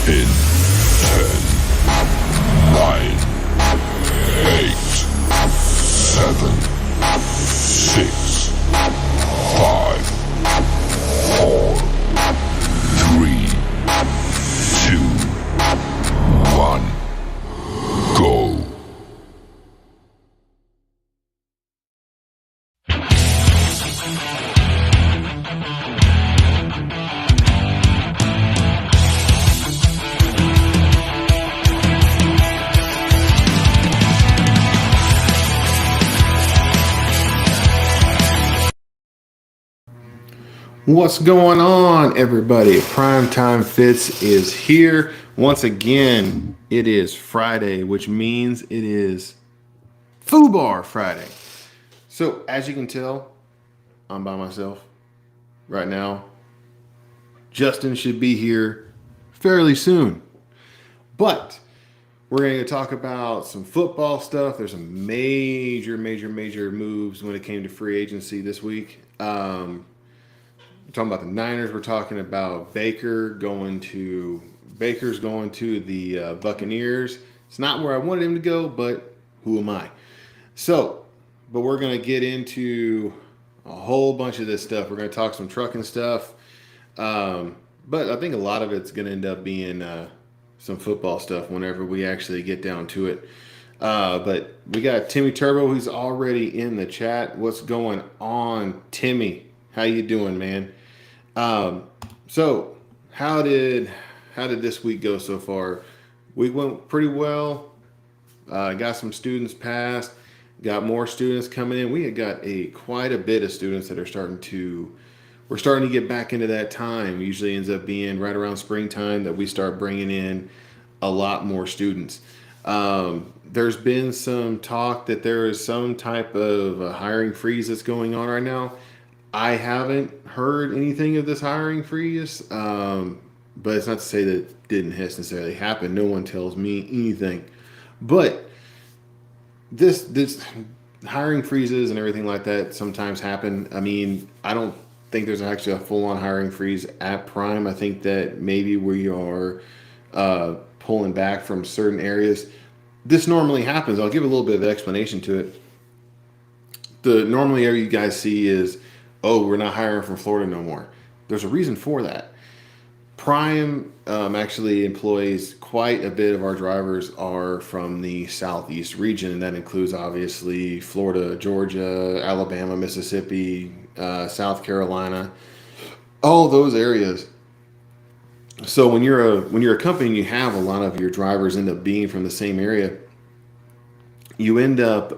In 10, 9, 8, 7, 6, 5, 4, 3, 2, 1, go. What's going on, everybody? Primetime Fitz is here. Once again, it is Friday, which means it is FUBAR Friday. So, as you can tell, I'm by myself right now. Justin should be here fairly soon. But we're going to talk about some football stuff. There's some major moves when it came to free agency this week. We're talking about the Niners. We're talking about Baker's going to the Buccaneers. It's not where I wanted him to go, but who am I? So, but we're going to get into a whole bunch of this stuff. We're going to talk some trucking stuff. But I think a lot of it's going to end up being some football stuff whenever we actually get down to it. But we got Timmy Turbo, who's already in the chat. What's going on, Timmy? How you doing, man? So how did this week go so far? We went pretty well. Got some students passed. Got more students coming in. We had got quite a bit of students that are starting to get back into that time. Usually ends up being right around springtime that we start bringing in a lot more students. There's been some talk that there is some type of a hiring freeze that's going on right now. I haven't heard anything of this hiring freeze, but it's not to say that it didn't necessarily happen. No one tells me anything. But this hiring freezes and everything like that sometimes happen. I mean, I don't think there's actually a full-on hiring freeze at Prime. I think that maybe we are pulling back from certain areas. This normally happens. I'll give a little bit of explanation to it. The normally area you guys see is, oh, we're not hiring from Florida no more. There's a reason for that. Prime actually employs quite a bit of our drivers are from the Southeast region, and that includes obviously Florida, Georgia, Alabama, Mississippi, South Carolina, all those areas. So when you're a company and you have a lot of your drivers end up being from the same area, you end up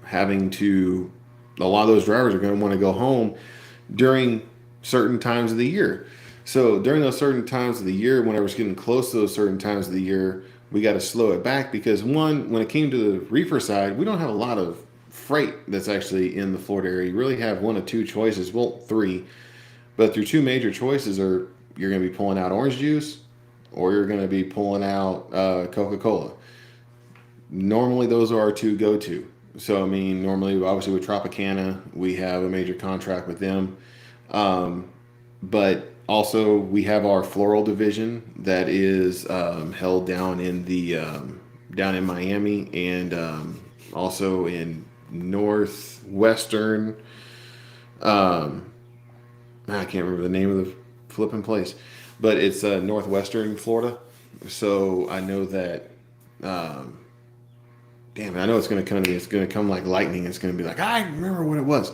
having to. A lot of those drivers are going to want to go home during certain times of the year. So during those certain times of the year, whenever it's getting close to those certain times of the year, we got to slow it back because one, when it came to the reefer side, we don't have a lot of freight that's actually in the Florida area. You really have one of two choices, well, three, but your two major choices are you're going to be pulling out orange juice or you're going to be pulling out Coca-Cola. Normally, those are our two go-to. So, I mean, normally, obviously, with Tropicana, we have a major contract with them. But also, we have our floral division that is held down in down in Miami and also in northwestern. I can't remember the name of the flipping place, but it's northwestern Florida. So I know that. Damn, I know it's going to come like lightning. It's going to be like, I remember what it was.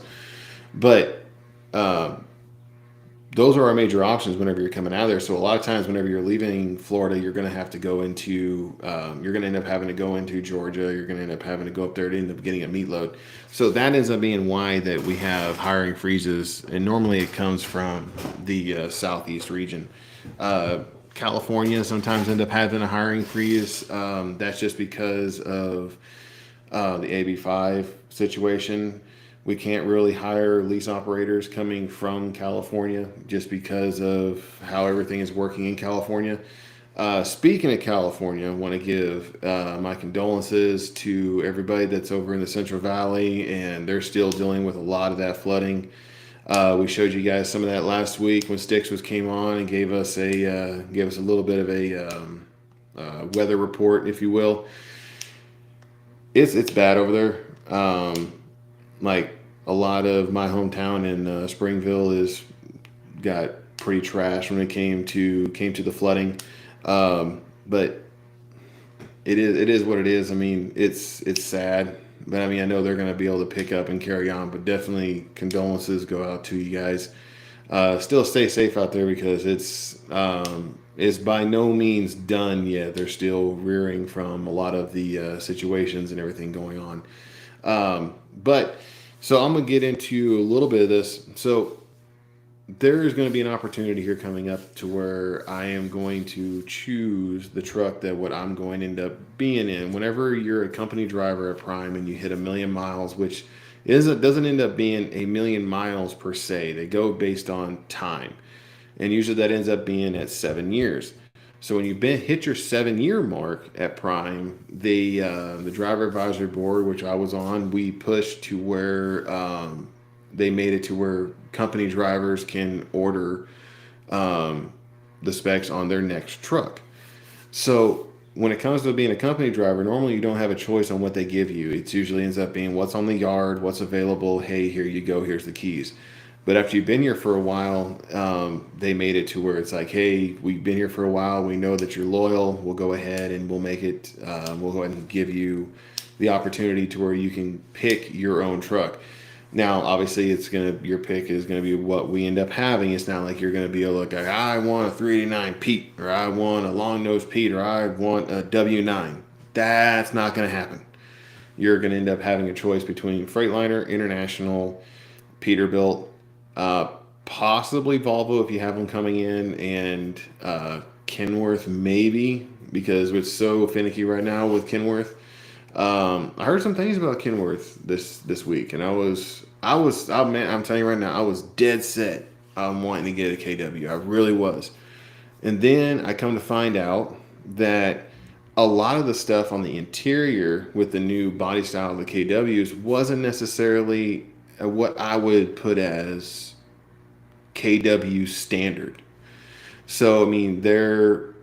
But those are our major options whenever you're coming out of there. So a lot of times whenever you're leaving Florida, you're going to have to go into, you're going to end up having to go into Georgia. You're going to end up having to go up there to end up getting a meat load. So that ends up being why that we have hiring freezes. And normally it comes from the Southeast region. California sometimes end up having a hiring freeze. That's just because of the AB5 situation. We can't really hire lease operators coming from California just because of how everything is working in California. Speaking of California, I want to give my condolences to everybody that's over in the Central Valley, and they're still dealing with a lot of that flooding. We showed you guys some of that last week when Sticks came on and gave us a little bit of a weather report, if you will. It's bad over there. Like a lot of my hometown in Springville is got pretty trash when it came to the flooding. But it is what it is. I mean, it's sad, but I mean, I know they're going to be able to pick up and carry on. But definitely condolences go out to you guys. Still stay safe out there because it's by no means done yet. They're still rearing from a lot of the situations and everything going on. But so I'm gonna get into a little bit of this. So there is going to be an opportunity here coming up to where I am going to choose the truck that what I'm going to end up being in. Whenever you're a company driver at Prime and you hit 1,000,000 miles, which doesn't end up being 1,000,000 miles per se. They go based on time, and usually that ends up being at 7 years. So when you hit your 7 year mark at Prime, the driver advisory board, which I was on, we pushed to where they made it to where company drivers can order the specs on their next truck. So when it comes to being a company driver, normally you don't have a choice on what they give you. It usually ends up being what's on the yard, what's available. Hey, here you go. Here's the keys. But after you've been here for a while, they made it to where it's like, hey, we've been here for a while. We know that you're loyal. We'll go ahead and we'll make it. We'll go ahead and give you the opportunity to where you can pick your own truck. Now, obviously, your pick is gonna be what we end up having. It's not like you're gonna be able to like, I want a 389 Pete, or I want a long nose Pete, or I want a W9. That's not gonna happen. You're gonna end up having a choice between Freightliner, International, Peterbilt, possibly Volvo if you have them coming in, and Kenworth maybe, because it's so finicky right now with Kenworth. I heard some things about Kenworth this week, and man, I'm telling you right now, I was dead set on wanting to get a KW. I really was. And then I come to find out that a lot of the stuff on the interior with the new body style of the KWs wasn't necessarily what I would put as KW standard. So, I mean,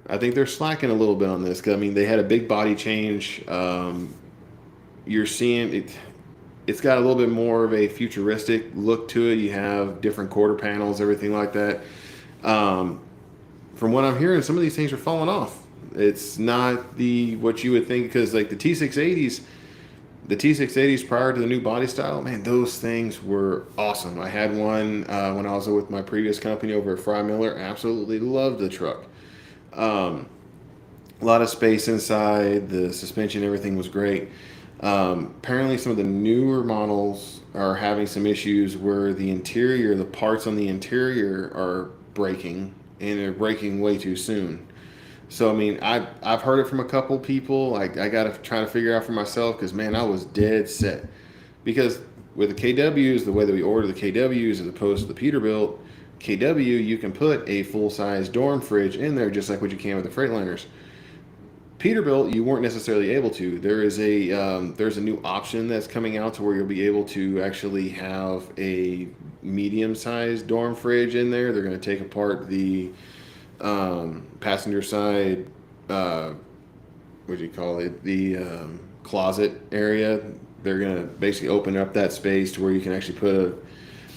I think they're slacking a little bit on this, because I mean, they had a big body change. You're seeing it. It's got a little bit more of a futuristic look to it. You have different quarter panels, everything like that. From what I'm hearing, some of these things are falling off. It's not what you would think, because like the T680s prior to the new body style, man, those things were awesome. I had one when I was with my previous company over at Fry Miller. Absolutely loved the truck. A lot of space inside. The suspension, everything was great. Apparently some of the newer models are having some issues where the parts on the interior are breaking, and they're breaking way too soon. So, I mean, I've heard it from a couple people. I got to try to figure out for myself, because, man, I was dead set. Because with the KWs, the way that we order the KWs as opposed to the Peterbilt, KW, you can put a full-size dorm fridge in there just like what you can with the Freightliners. Peterbilt, you weren't necessarily able to. There's a new option that's coming out to where you'll be able to actually have a medium-sized dorm fridge in there. They're going to take apart the passenger side, what do you call it? The closet area. They're going to basically open up that space to where you can actually put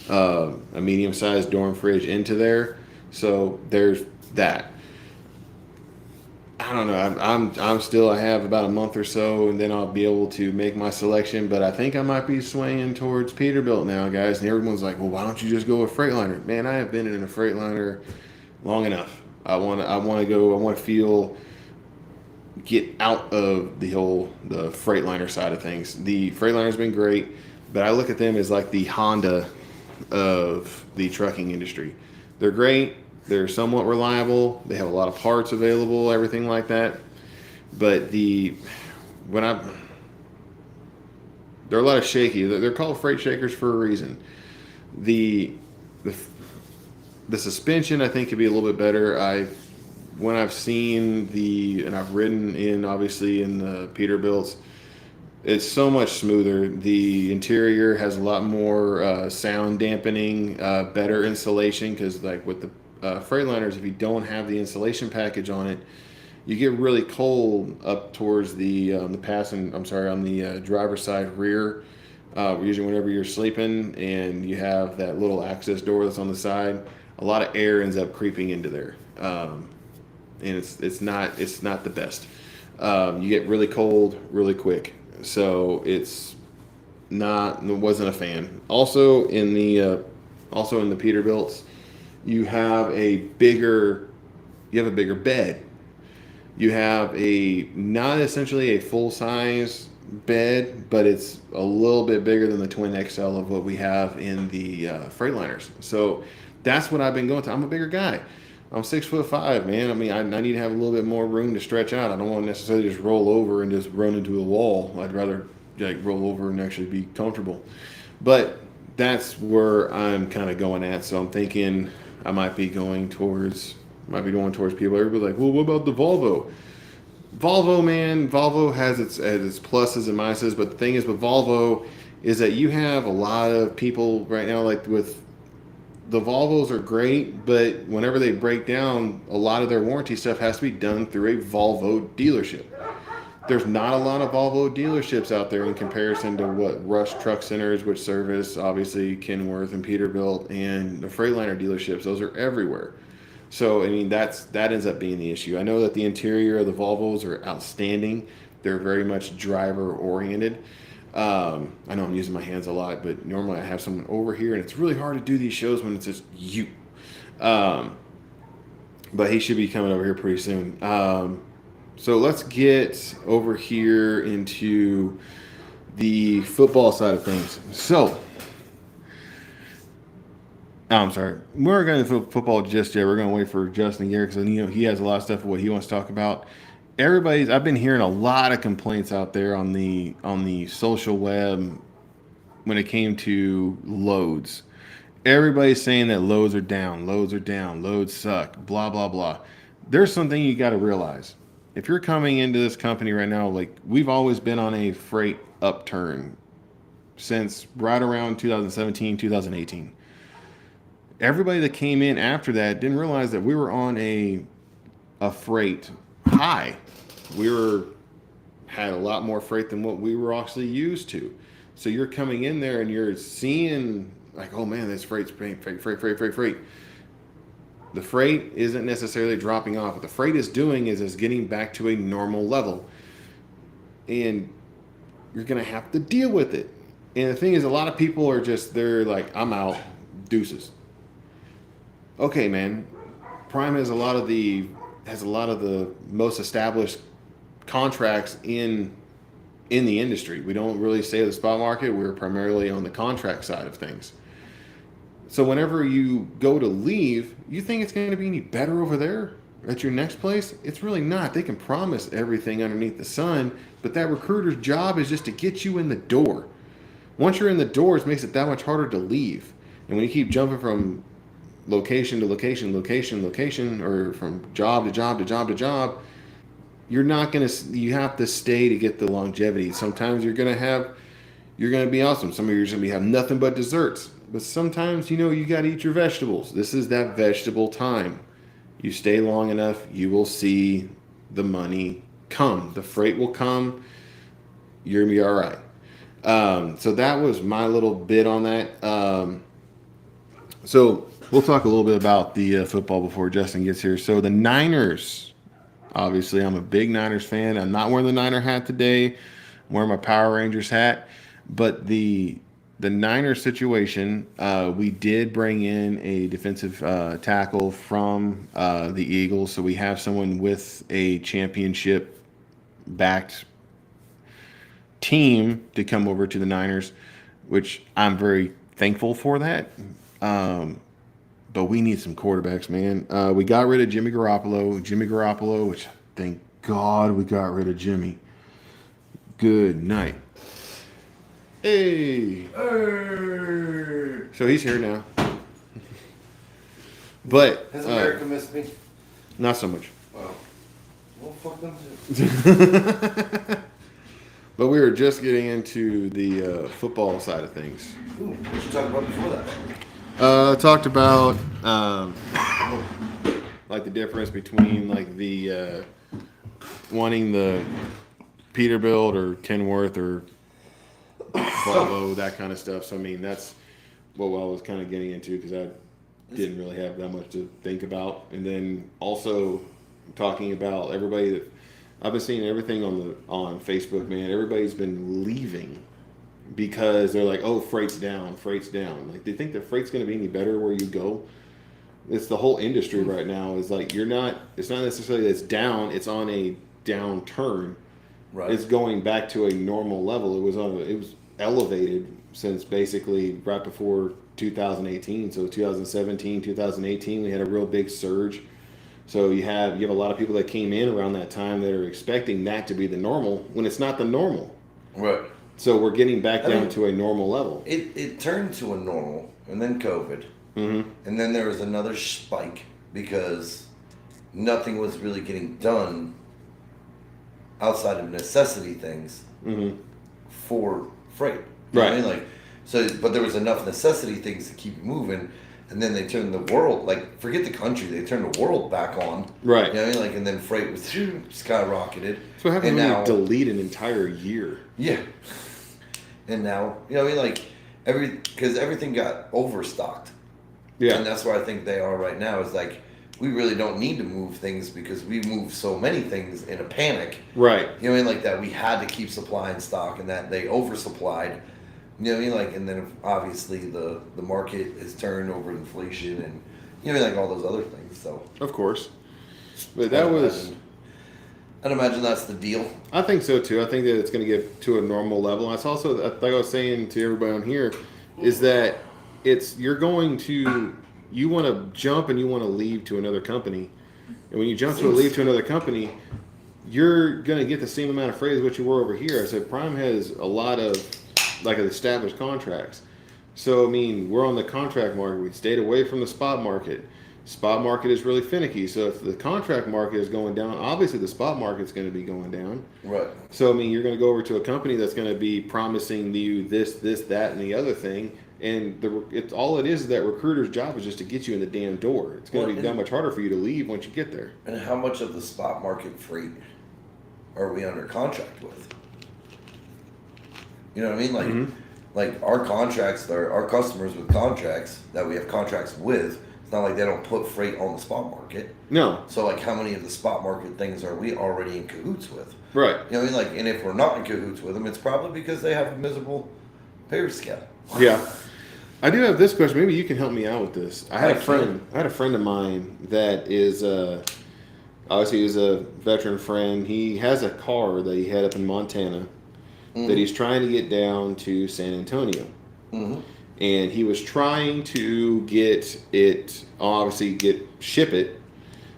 a medium-sized dorm fridge into there. So there's that. I don't know. I'm still. I have about a month or so, and then I'll be able to make my selection. But I think I might be swaying towards Peterbilt now, guys. And everyone's like, "Well, why don't you just go with Freightliner?" Man, I have been in a Freightliner long enough. I want to go. I want to get out of the Freightliner side of things. The Freightliner's been great, but I look at them as like the Honda of the trucking industry. They're great. They're somewhat reliable. They have a lot of parts available, everything like that. But they're a lot of shaky. They're called freight shakers for a reason. The suspension, I think, could be a little bit better. When I've seen and I've ridden in, obviously, in the Peterbilts, It's so much smoother. The interior has a lot more sound dampening, better insulation, because like with the Freightliners, if you don't have the insulation package on it, you get really cold up towards the passenger. I'm sorry, on the driver's side rear. Usually, whenever you're sleeping and you have that little access door that's on the side, a lot of air ends up creeping into there, and it's not the best. You get really cold really quick, so wasn't a fan. Also in the Peterbilts, you have a bigger bed. You have not essentially a full size bed, but it's a little bit bigger than the twin XL of what we have in the Freightliners. So that's what I've been going to. I'm a bigger guy. I'm 6'5", man. I mean, I need to have a little bit more room to stretch out. I don't want to necessarily just roll over and just run into a wall. I'd rather like roll over and actually be comfortable. But that's where I'm kind of going at. So I'm thinking I might be going towards people. Everybody's like, well, what about the Volvo? Volvo, man, Volvo has its pluses and minuses, but the thing is with Volvo is that you have a lot of people right now, like with the Volvos are great, but whenever they break down, a lot of their warranty stuff has to be done through a Volvo dealership. There's not a lot of Volvo dealerships out there in comparison to what Rush Truck Centers, which service obviously Kenworth and Peterbilt, and the Freightliner dealerships. Those are everywhere. So I mean that ends up being the issue. I know that the interior of the Volvos are outstanding. They're very much driver oriented. I know I'm using my hands a lot, but normally I have someone over here, and it's really hard to do these shows when it's just you. But he should be coming over here pretty soon. So let's get over here into the football side of things. So, I'm sorry. We're going to football just yet. We're going to wait for Justin here because he has a lot of stuff of what he wants to talk about. I've been hearing a lot of complaints out there on the social web when it came to loads. Everybody's saying that loads are down, loads suck, blah blah blah. There's something you got to realize. If you're coming into this company right now, like we've always been on a freight upturn since right around 2017, 2018. Everybody that came in after that didn't realize that we were on a freight high. Had a lot more freight than what we were actually used to. So you're coming in there and you're seeing like, oh man, this freight. The freight isn't necessarily dropping off. What the freight is doing is getting back to a normal level. And you're going to have to deal with it. And the thing is, a lot of people they're like, I'm out, deuces. Okay, man. Prime has a lot of the most established contracts in the industry. We don't really stay at the spot market. We're primarily on the contract side of things. So whenever you go to leave, you think it's going to be any better over there at your next place? It's really not. They can promise everything underneath the sun, but that recruiter's job is just to get you in the door. Once you're in the door, it makes it that much harder to leave. And when you keep jumping from location to location, or from job to job to job to job, you have to stay to get the longevity. Sometimes you're going to be awesome. Some of you are going to have nothing but desserts. But sometimes, you got to eat your vegetables. This is that vegetable time. You stay long enough, you will see the money come. The freight will come. You're going to be all right. So that was my little bit on that. So we'll talk a little bit about the football before Justin gets here. So the Niners, obviously I'm a big Niners fan. I'm not wearing the Niner hat today. I'm wearing my Power Rangers hat. But the Niners situation, we did bring in a defensive tackle from the Eagles. So we have someone with a championship-backed team to come over to the Niners, which I'm very thankful for that. But we need some quarterbacks, man. We got rid of Jimmy Garoppolo, which thank God we got rid of Jimmy. Good night. Hey. So he's here now. But has America missed me? Not so much. Well, fuck them too. But we were just getting into the football side of things. Ooh, what you talking about before Talked about like the difference between like the wanting the Peterbilt or Kenworth or Volvo, that kind of stuff. So I mean, that's what I was kind of getting into because I didn't really have that much to think about. And then also talking about everybody that I've been seeing everything on Facebook, man. Everybody's been leaving because they're like, oh, freight's down, freight's down. Like, they think that freight's going to be any better where you go. It's the whole industry right now is like, it's not necessarily that it's down, it's on a downturn. Right. It's going back to a normal level. It was elevated since basically right before 2018. So 2017, 2018, we had a real big surge. So you have a lot of people that came in around that time that are expecting that to be the normal when it's not the normal. Right. So we're getting back down to a normal level. It turned to a normal, and then COVID, Mm-hmm. and then there was another spike because nothing was really getting done outside of necessity things Mm-hmm. for freight. You know what I Right. mean? Like, so, but there was enough necessity things to keep it moving, and then they turned the world, like, forget the country, they turned the world back on. Right. You know what I mean? Like, and then freight was skyrocketed. So how and can now, we delete an entire year? yeah. And now, you know what I mean? Like, because everything got overstocked. Yeah. And that's where I think they are right now is like, we really don't need to move things because we move so many things in a panic. Right. You know what I mean? Like that we had to keep supplying stock and that they oversupplied. You know what I mean? Like, and then obviously the market has turned over inflation and, you know what I mean? Like all those other things. So, Of course. But that was... I'd imagine that's the deal. I think so too. I think that it's going to get to a normal level. That's also, like I was saying to everybody on here, is that you want to jump and you want to leave to another company. And when you jump to leave to another company, you're going to get the same amount of freight as what you were over here. I said Prime has a lot of like established contracts. So, I mean, we're on the contract market. We stayed away from the spot market. Spot market is really finicky. So if the contract market is going down, obviously the spot market's going to be going down. Right. So, I mean, you're going to go over to a company that's going to be promising you this, that, and the other thing. And all it is that recruiter's job is just to get you in the damn door. It's going to be that much harder for you to leave once you get there. And how much of the spot market freight are we under contract with? You know what I mean? Like, like our contracts, our customers with contracts that we have contracts with, it's not like they don't put freight on the spot market. No. So, like, how many of the spot market things are we already in cahoots with? Right. You know what I mean? Like, and if we're not in cahoots with them, it's probably because they have a miserable pay scale. Yeah. I do have this question. Maybe you can help me out with this. I had a friend of mine that is obviously he's a veteran friend. He has a car that he had up in Montana that he's trying to get down to San Antonio. Mm-hmm. And he was trying to ship it.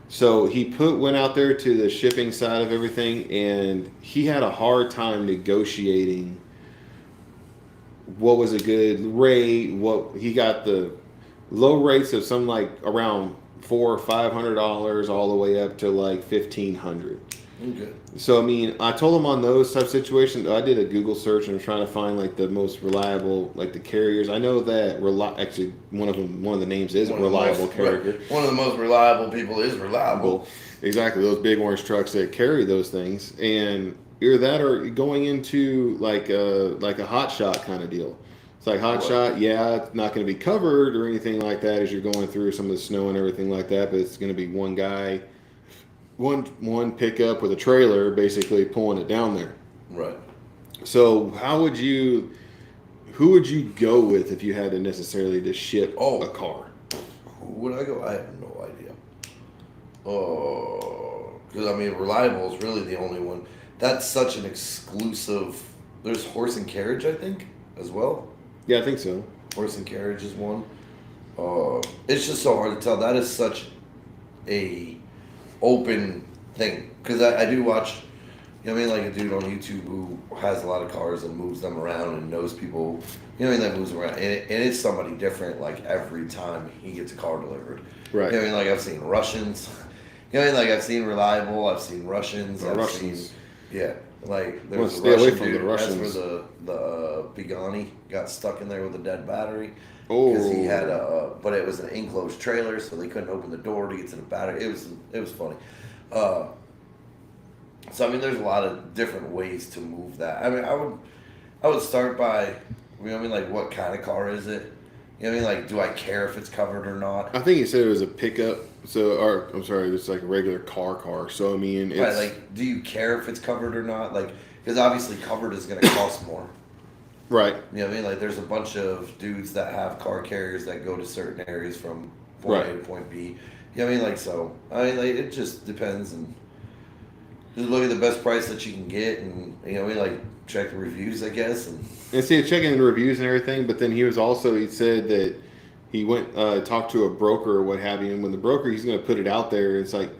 So he went out there to the shipping side of everything, and he had a hard time negotiating what was a good rate. What he got the low rates of some like around $400 or $500 all the way up to like $1,500. Okay. So I mean, I told him on those type of situations. I did a Google search and was trying to find like the most reliable, like the carriers. I know that actually one of the names is Reliable Carrier. One of the most reliable people is Reliable. Exactly, those big orange trucks that carry those things, and either that or going into like a hot shot kind of deal. It's like hot shot, yeah, it's not going to be covered or anything like that as you're going through some of the snow and everything like that, but it's going to be one guy. One pickup with a trailer basically pulling it down there. Right. So who would you go with if you had to necessarily to ship a car? Who would I go? I have no idea. Because I mean, Reliable is really the only one. That's such an exclusive. There's Horse and Carriage, I think, as well. Yeah, I think so. Horse and Carriage is one. It's just so hard to tell. That is such a open thing, because I do watch, you know what I mean, like a dude on YouTube who has a lot of cars and moves them around and knows people, you know what I mean, that moves around, and it's somebody different like every time he gets a car delivered. Right. You know what I mean, like I've seen Russians, you know what I mean, like I've seen Reliable, I've seen Russians, Russians. yeah, Like, Well, there's a stay away Russian from the dude. That's Russians. where the Bigani got stuck in there with a dead battery. Oh. Because he had but it was an enclosed trailer, so they couldn't open the door to get to the battery. It was funny. So I mean, there's a lot of different ways to move that. I mean, I would start by, you know what I mean, like what kind of car is it? You know what I mean, like do I care if it's covered or not? I think you said it was a pickup. So, or I'm sorry, it's like a regular car. So I mean, it's Right, like do you care if it's covered or not? Like, because obviously covered is going to cost more. right. You know what I mean? Like there's a bunch of dudes that have car carriers that go to certain areas from point A to point B. You know what I mean? Like so, I mean, like it just depends and. Just look at the best price that you can get, and you know, we like check the reviews, I guess. And see, checking the reviews and everything, but then he said that he went talked to a broker or what have you, and when the broker, he's going to put it out there. It's like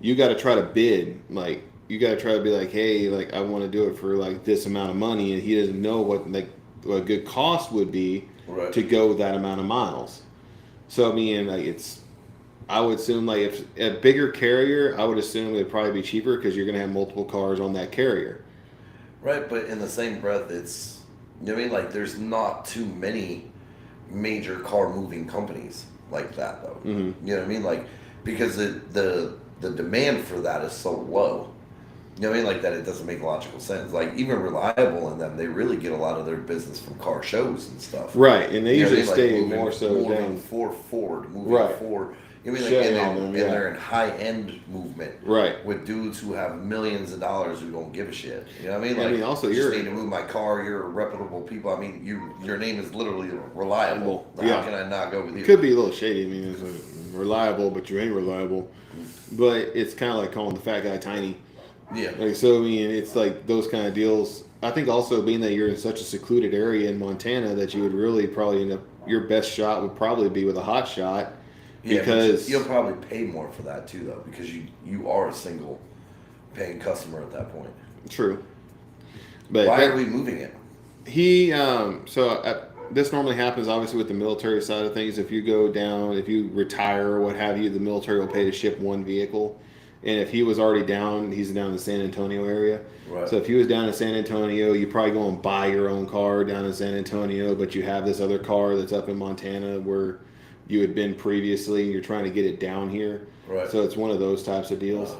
you got to try to bid, like you got to try to be like, hey, like I want to do it for like this amount of money, and he doesn't know what like what a good cost would be Right. to go that amount of miles. So I mean, like I would assume like if a bigger carrier, I would assume it'd probably be cheaper because you're going to have multiple cars on that carrier. Right, but in the same breath, it's you know what I mean. Like, there's not too many major car moving companies like that, though. Mm-hmm. You know what I mean? Like, because the demand for that is so low. You know what I mean? Like that, it doesn't make logical sense. Like even Reliable and them, they really get a lot of their business from car shows and stuff. Right, and they You know what I usually mean? stay Like more so moving down. for Ford, moving Right. for. You know what I mean? Like, Chevy on them, and yeah. they're in high end movement. Right. With dudes who have millions of dollars who don't give a shit. You know what I mean? Yeah, Like, I mean, also, you just you're- need to move my car. You're reputable people. I mean, your name is literally Reliable. Yeah. How can I not go with you? It could be a little shady. I mean, it's reliable, but you ain't reliable. But it's kind of like calling the fat guy tiny. Yeah. Like so, I mean, it's like those kind of deals. I think also being that you're in such a secluded area in Montana that you would really probably end up your best shot would probably be with a hot shot. Yeah, Because but you'll probably pay more for that too, though, because you are a single paying customer at that point. True. But Why are we moving it? This normally happens obviously with the military side of things. If you go down, if you retire or what have you, the military will pay to ship one vehicle. And if he was already down, he's down in the San Antonio area. Right. So if he was down in San Antonio, you probably go and buy your own car down in San Antonio, but you have this other car that's up in Montana where you had been previously, and you're trying to get it down here. Right. So it's one of those types of deals.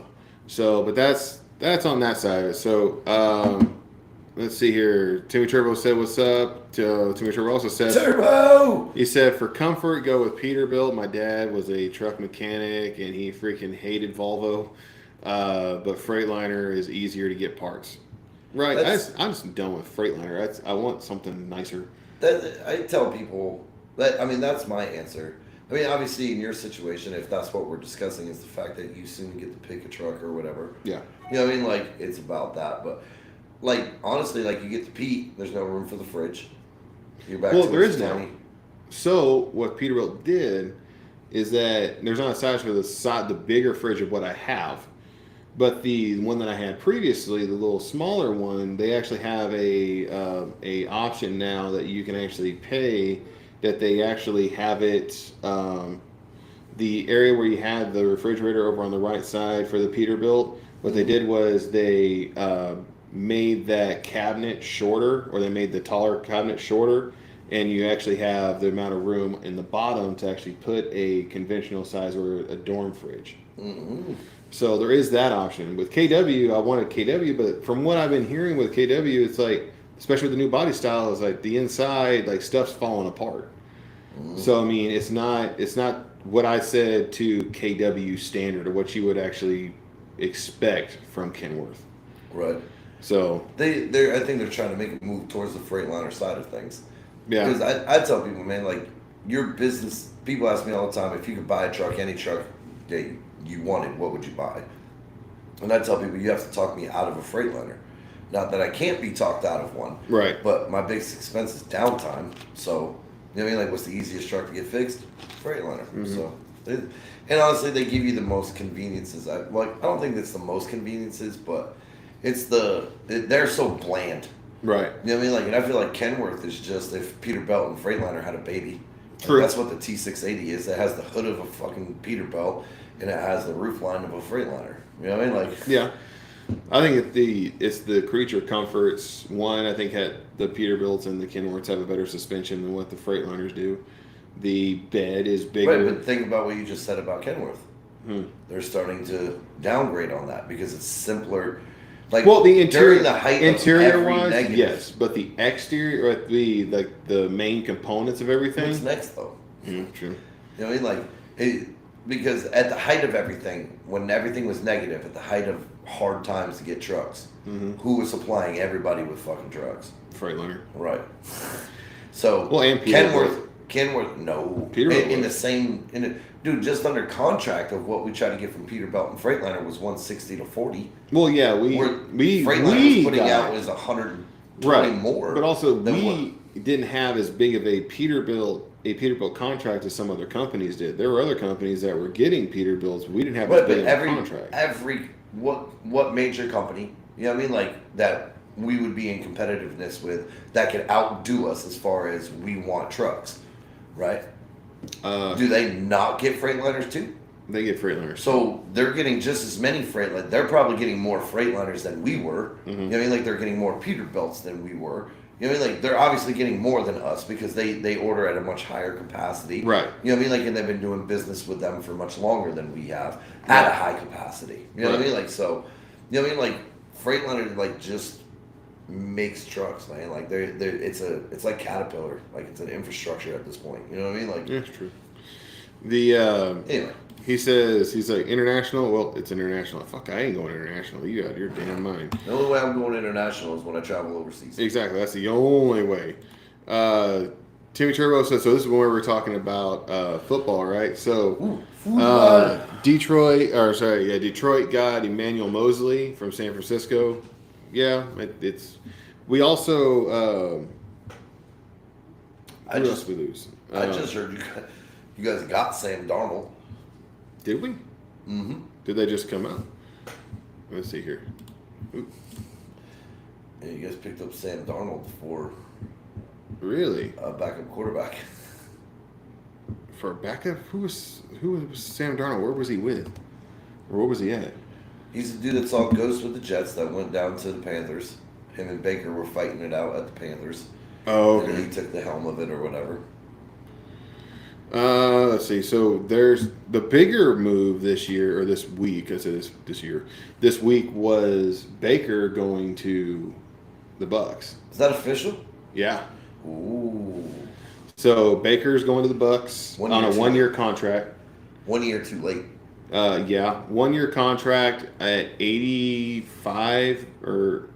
So, but that's on that side of it. So, let's see here. Timmy Turbo said, "What's up?" Timmy Turbo also said, Turbo! He said, "For comfort, go with Peterbilt. My dad was a truck mechanic, and he freaking hated Volvo. But Freightliner is easier to get parts." Right. I'm just done with Freightliner. I want something nicer. I tell people that, I mean, that's my answer. I mean, obviously, in your situation, if that's what we're discussing, is the fact that you soon get to pick a truck or whatever. Yeah. You know what I mean? Like, it's about that. But, like, honestly, like, you get to Pete, there's no room for the fridge. You're back Well, to there what's is now. tiny. So what Peterbilt did is that there's not a size for the bigger fridge of what I have, but the one that I had previously, the little smaller one, they actually have a option now that you can actually pay. That they actually have it. The area where you had the refrigerator over on the right side for the Peterbilt, what they did was they made that cabinet shorter, or they made the taller cabinet shorter, and you actually have the amount of room in the bottom to actually put a conventional size or a dorm fridge. Mm-hmm. So there is that option. With KW, I wanted KW, but from what I've been hearing with KW, it's like, especially with the new body style, is like the inside, like stuff's falling apart. Mm-hmm. So I mean, it's not what I said to KW standard or what you would actually expect from Kenworth. Right. So I think they're trying to make a move towards the Freightliner side of things. yeah, Because I tell people, man, like, your business, people ask me all the time, if you could buy a truck, any truck that you wanted, what would you buy? And I tell people, you have to talk me out of a Freightliner. Not that I can't be talked out of one. right. But my biggest expense is downtime. So, you know what I mean? Like, what's the easiest truck to get fixed? Freightliner. Mm-hmm. So, and honestly, they give you the most conveniences. I don't think it's the most conveniences, but they're so bland. Right. You know what I mean? Like, and I feel like Kenworth is just if Peterbilt and Freightliner had a baby. True. Like, that's what the T680 is. It has the hood of a fucking Peterbilt, and it has the roof line of a Freightliner. You know what I mean? Like, Yeah. I think it's the creature comforts. One, I think the Peterbilts and the Kenworths have a better suspension than what the Freightliners do. The bed is bigger. Right, but think about what you just said about Kenworth. They're starting to downgrade on that because it's simpler. Like, well, the interior, during the height interior of every wise, negative, yes, but the exterior, or the main components of everything. what's next though? True. You know what I mean? Like, because at the height of everything, when everything was negative, at the height of hard times to get trucks, who was supplying everybody with fucking trucks? Freightliner. Right. So, well, and Kenworth, no. Peterbilt in the same, dude, just under contract of what we tried to get from Peterbilt and Freightliner was 160 to 40. Well, yeah, Freightliner was putting out was 120 more. But also, we didn't have as big of a Peterbilt contract as some other companies did. There were other companies that were getting Peterbilts. We didn't have as big of a contract. What major company, you know what I mean, like that we would be in competitiveness with that could outdo us as far as we want trucks, right? Do they not get Freightliners too? They get Freightliners. So they're getting just as many Freightliners. They're probably getting more Freightliners than we were. You know what I mean? Like they're getting more Peterbilts than we were. You know what I mean? Like they're obviously getting more than us because they order at a much higher capacity. Right. You know what I mean? Like, and they've been doing business with them for much longer than we have at a high capacity. You know what I mean? Like, so, you know what I mean? Like Freightliner like just makes trucks, man. Like it's like Caterpillar. Like it's an infrastructure at this point. You know what I mean? Like, yeah, it's true. Anyway. He says, he's like, international? Well, it's international. Fuck, I ain't going international. You out your damn mind. The only way I'm going international is when I travel overseas. Exactly. That's the only way. Timmy Turbo says, so this is when we were talking about football, right? So, Detroit got Emmanuel Mosley from San Francisco. Yeah, we also, who else we lose? I just heard you guys got Sam Darnold. Did we? Mm-hmm. Did they just come out? Let's see here. Ooh. Yeah, you guys picked up Sam Darnold for really a backup quarterback. For a backup? Who was Sam Darnold? Where was he with? Or where was he at? He's the dude that saw ghosts with the Jets that went down to the Panthers. Him and Baker were fighting it out at the Panthers. Oh, okay. And he took the helm of it or whatever. Let's see. So there's the bigger move this year, or this week. I said this year. This week was Baker going to the Bucs. Is that official? Yeah. Ooh. So Baker's going to the Bucs on a 1-year contract. 1 year too late. Yeah, 1-year contract at 85 or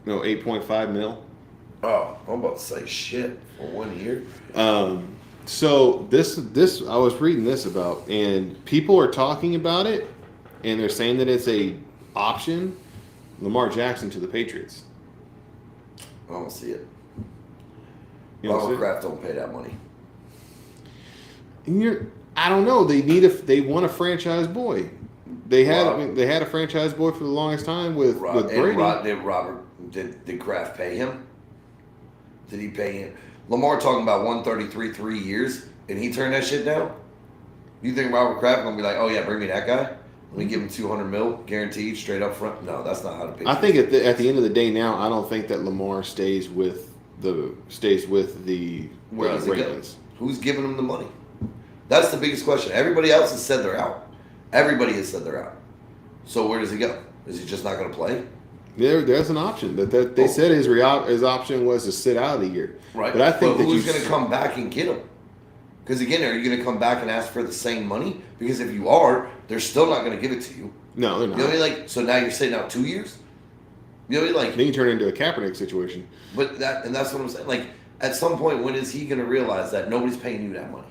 no 8.5 mil. Oh, I'm about to say shit for 1 year. So this I was reading this about, and people are talking about it, and they're saying that it's a option. Lamar Jackson to the Patriots. I don't see it. Robert Kraft don't pay that money. And I don't know. They want a franchise boy. They had a franchise boy for the longest time with Brady. Did Kraft pay him? Did he pay him? Lamar talking about 133 3 years, and he turned that shit down? You think Robert Kraft gonna be like, oh yeah, bring me that guy? Let me give him 200 mil guaranteed straight up front? No, that's not how to pay. I think at the end of the day now, I don't think that Lamar stays with the Where does Ravens. Who's giving him the money? That's the biggest question. Everybody else has said they're out. Everybody has said they're out. So where does he go? Is he just not going to play? There's an option. They said his option was to sit out of the year. Right. But I think who's going to come back and get him? Because again, are you going to come back and ask for the same money? Because if you are, they're still not going to give it to you. No, they're not. You know what I mean? Like, so now you're sitting out 2 years? You know what I mean? Like, then you turn it into a Kaepernick situation. But that's what I'm saying. Like, at some point, when is he going to realize that nobody's paying you that money?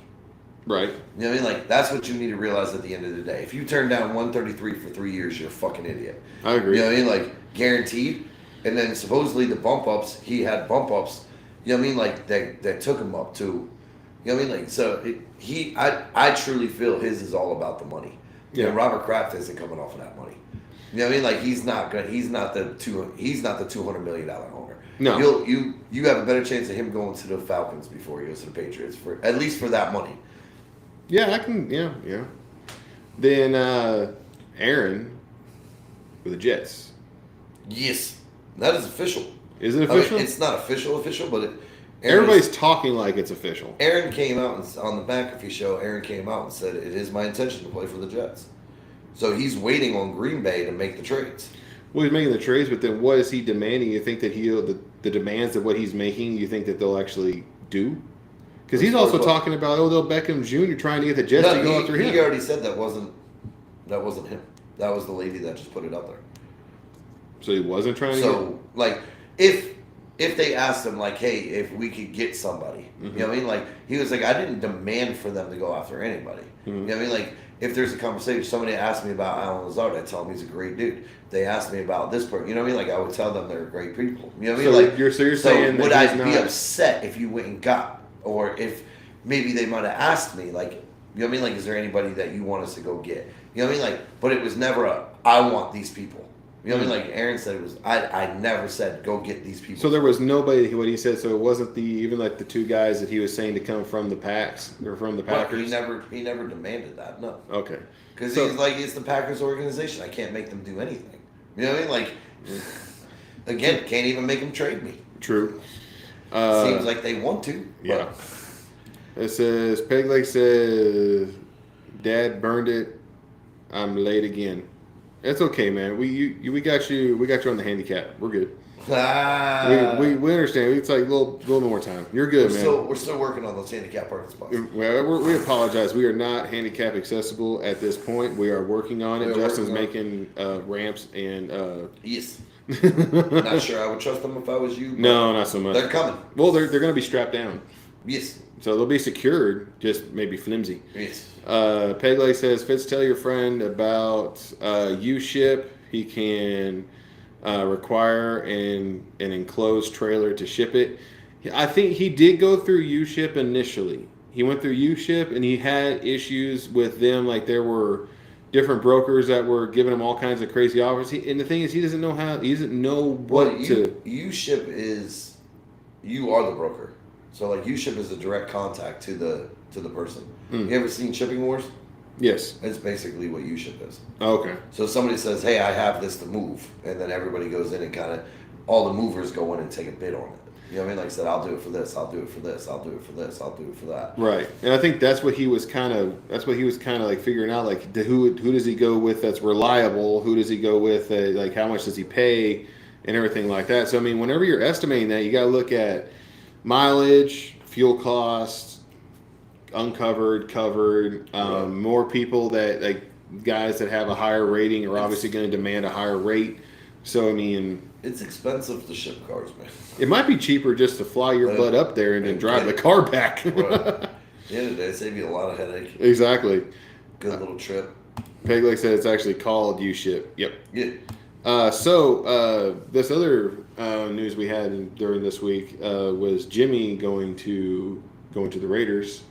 Right. You know what I mean? Like, that's what you need to realize at the end of the day. If you turn down 133 for 3 years, you're a fucking idiot. I agree. You know what I mean? Like, guaranteed. And then supposedly the bump ups, he had bump ups. You know what I mean? Like, that took him up too. You know what I mean? Like, so I truly feel his is all about the money. Yeah. You know, Robert Kraft isn't coming off of that money. You know what I mean? Like, he's not good. He's not the $200 million owner. No. You have a better chance of him going to the Falcons before he goes to the Patriots, for at least for that money. Yeah, I can. Yeah. Then Aaron with the Jets. Yes, that is official. Is it official? It's not official, but everybody's talking like it's official. Aaron came out on the McAfee show. Aaron came out and said, "It is my intention to play for the Jets." So he's waiting on Green Bay to make the trades. Well, he's making the trades, but then what is he demanding? You think that the demands of what he's making, you think that they'll actually do? Because he's also talking about Odell Beckham Jr. trying to get the Jets to go after him. He already said that wasn't him. That was the lady that just put it up there. So he wasn't trying to. So like, if they asked him like, hey, if we could get somebody, you know what I mean? Like he was like, I didn't demand for them to go after anybody. You know what I mean? Like if there's a conversation, somebody asked me about Alan Lazard, I tell them he's a great dude. They asked me about this person, you know what I mean? Like I would tell them they're great people. You know what I mean? So like you're saying would that I be upset if you went and got, or if maybe they might have asked me like, you know what I mean? Like, is there anybody that you want us to go get? You know what I mean? Like, but it was never I want these people. You know what I mean? Like Aaron said, it was I never said go get these people. So there was nobody. What he said. So it wasn't even like the two guys that he was saying to come from the Packs or from the Packers. He never demanded that. No. Okay. Because he's like, it's the Packers organization. I can't make them do anything. You know what I mean? Like, again, can't even make them trade me. True. Seems like they want to. Yeah. It says Peg Leg says, "Dad burned it. I'm late again." It's okay, man. We got you. We got you on the handicap. We're good. We understand. It's like a little more time. You're good, man. We're still working on those handicap parking spots. Well, we apologize. We are not handicap accessible at this point. We are working on it. Justin's making ramps and. Yes. Not sure I would trust them if I was you. No, not so much. They're coming. Well, they're going to be strapped down. Yes. So they'll be secured, just maybe flimsy. Yes. Pegley says, Fitz, tell your friend about U-Ship. He can require an enclosed trailer to ship it. I think he did go through U-Ship initially. He went through U-Ship, and he had issues with them. Like, there were different brokers that were giving him all kinds of crazy offers. And the thing is, he doesn't know what to... U-Ship is... You are the broker. So, like, U-Ship is a direct contact to the person. You ever seen Shipping Wars? Yes. It's basically what U-Ship is. Okay. So somebody says, hey, I have this to move. And then everybody goes in and kind of, all the movers go in and take a bid on it. You know what I mean? Like I said, I'll do it for this, I'll do it for this, I'll do it for this, I'll do it for that. Right. And I think that's what he was kind of like figuring out, like who does he go with that's reliable? Who does he go with? Like how much does he pay and everything like that. So, I mean, whenever you're estimating that, you got to look at mileage, fuel costs, uncovered, covered, more people that like guys that have a higher rating are obviously going to demand a higher rate. So, I mean, it's expensive to ship cars, man. It might be cheaper just to fly your butt up there and then drive the car back. Right. At the end of the day, save you a lot of headache. Exactly. Good little trip. Peg Leg said it's actually called U-Ship. Yep. Yeah. So this other news we had during this week was Jimmy going to the Raiders.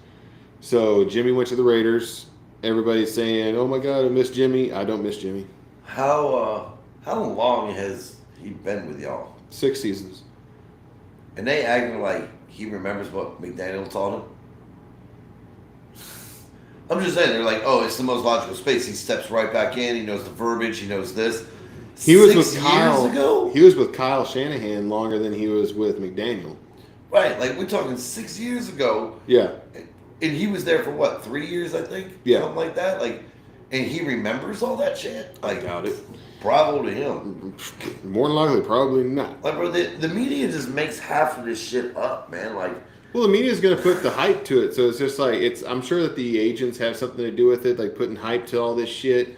So Jimmy went to the Raiders. Everybody's saying, "Oh my God, I miss Jimmy." I don't miss Jimmy. How long has he been with y'all? 6 seasons. And they acting like he remembers what McDaniel taught him. I'm just saying, they're like, "Oh, it's the most logical space." He steps right back in. He knows the verbiage. He knows this. He was 6 with Kyle. years ago? He was with Kyle Shanahan longer than he was with McDaniel. Right, like we're talking 6 years ago. Yeah. And he was there for what, 3 years, I think? Yeah. Something like that. Like, and he remembers all that shit? Like, I doubt it. Bravo to him. More than likely, probably not. Like, bro, the media just makes half of this shit up, man. Like, well, the media is going to put the hype to it, so it's just like I'm sure that the agents have something to do with it, like putting hype to all this shit,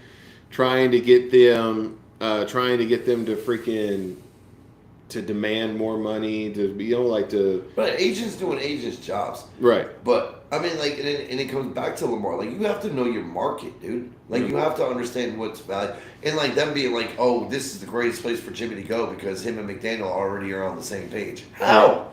trying to get them to freaking to demand more money, to But agents doing agents' jobs, right? But I mean, like, and it comes back to Lamar. Like, you have to know your market, dude. Like, you have to understand what's valid, and like them being like, "Oh, this is the greatest place for Jimmy to go because him and McDaniel already are on the same page." How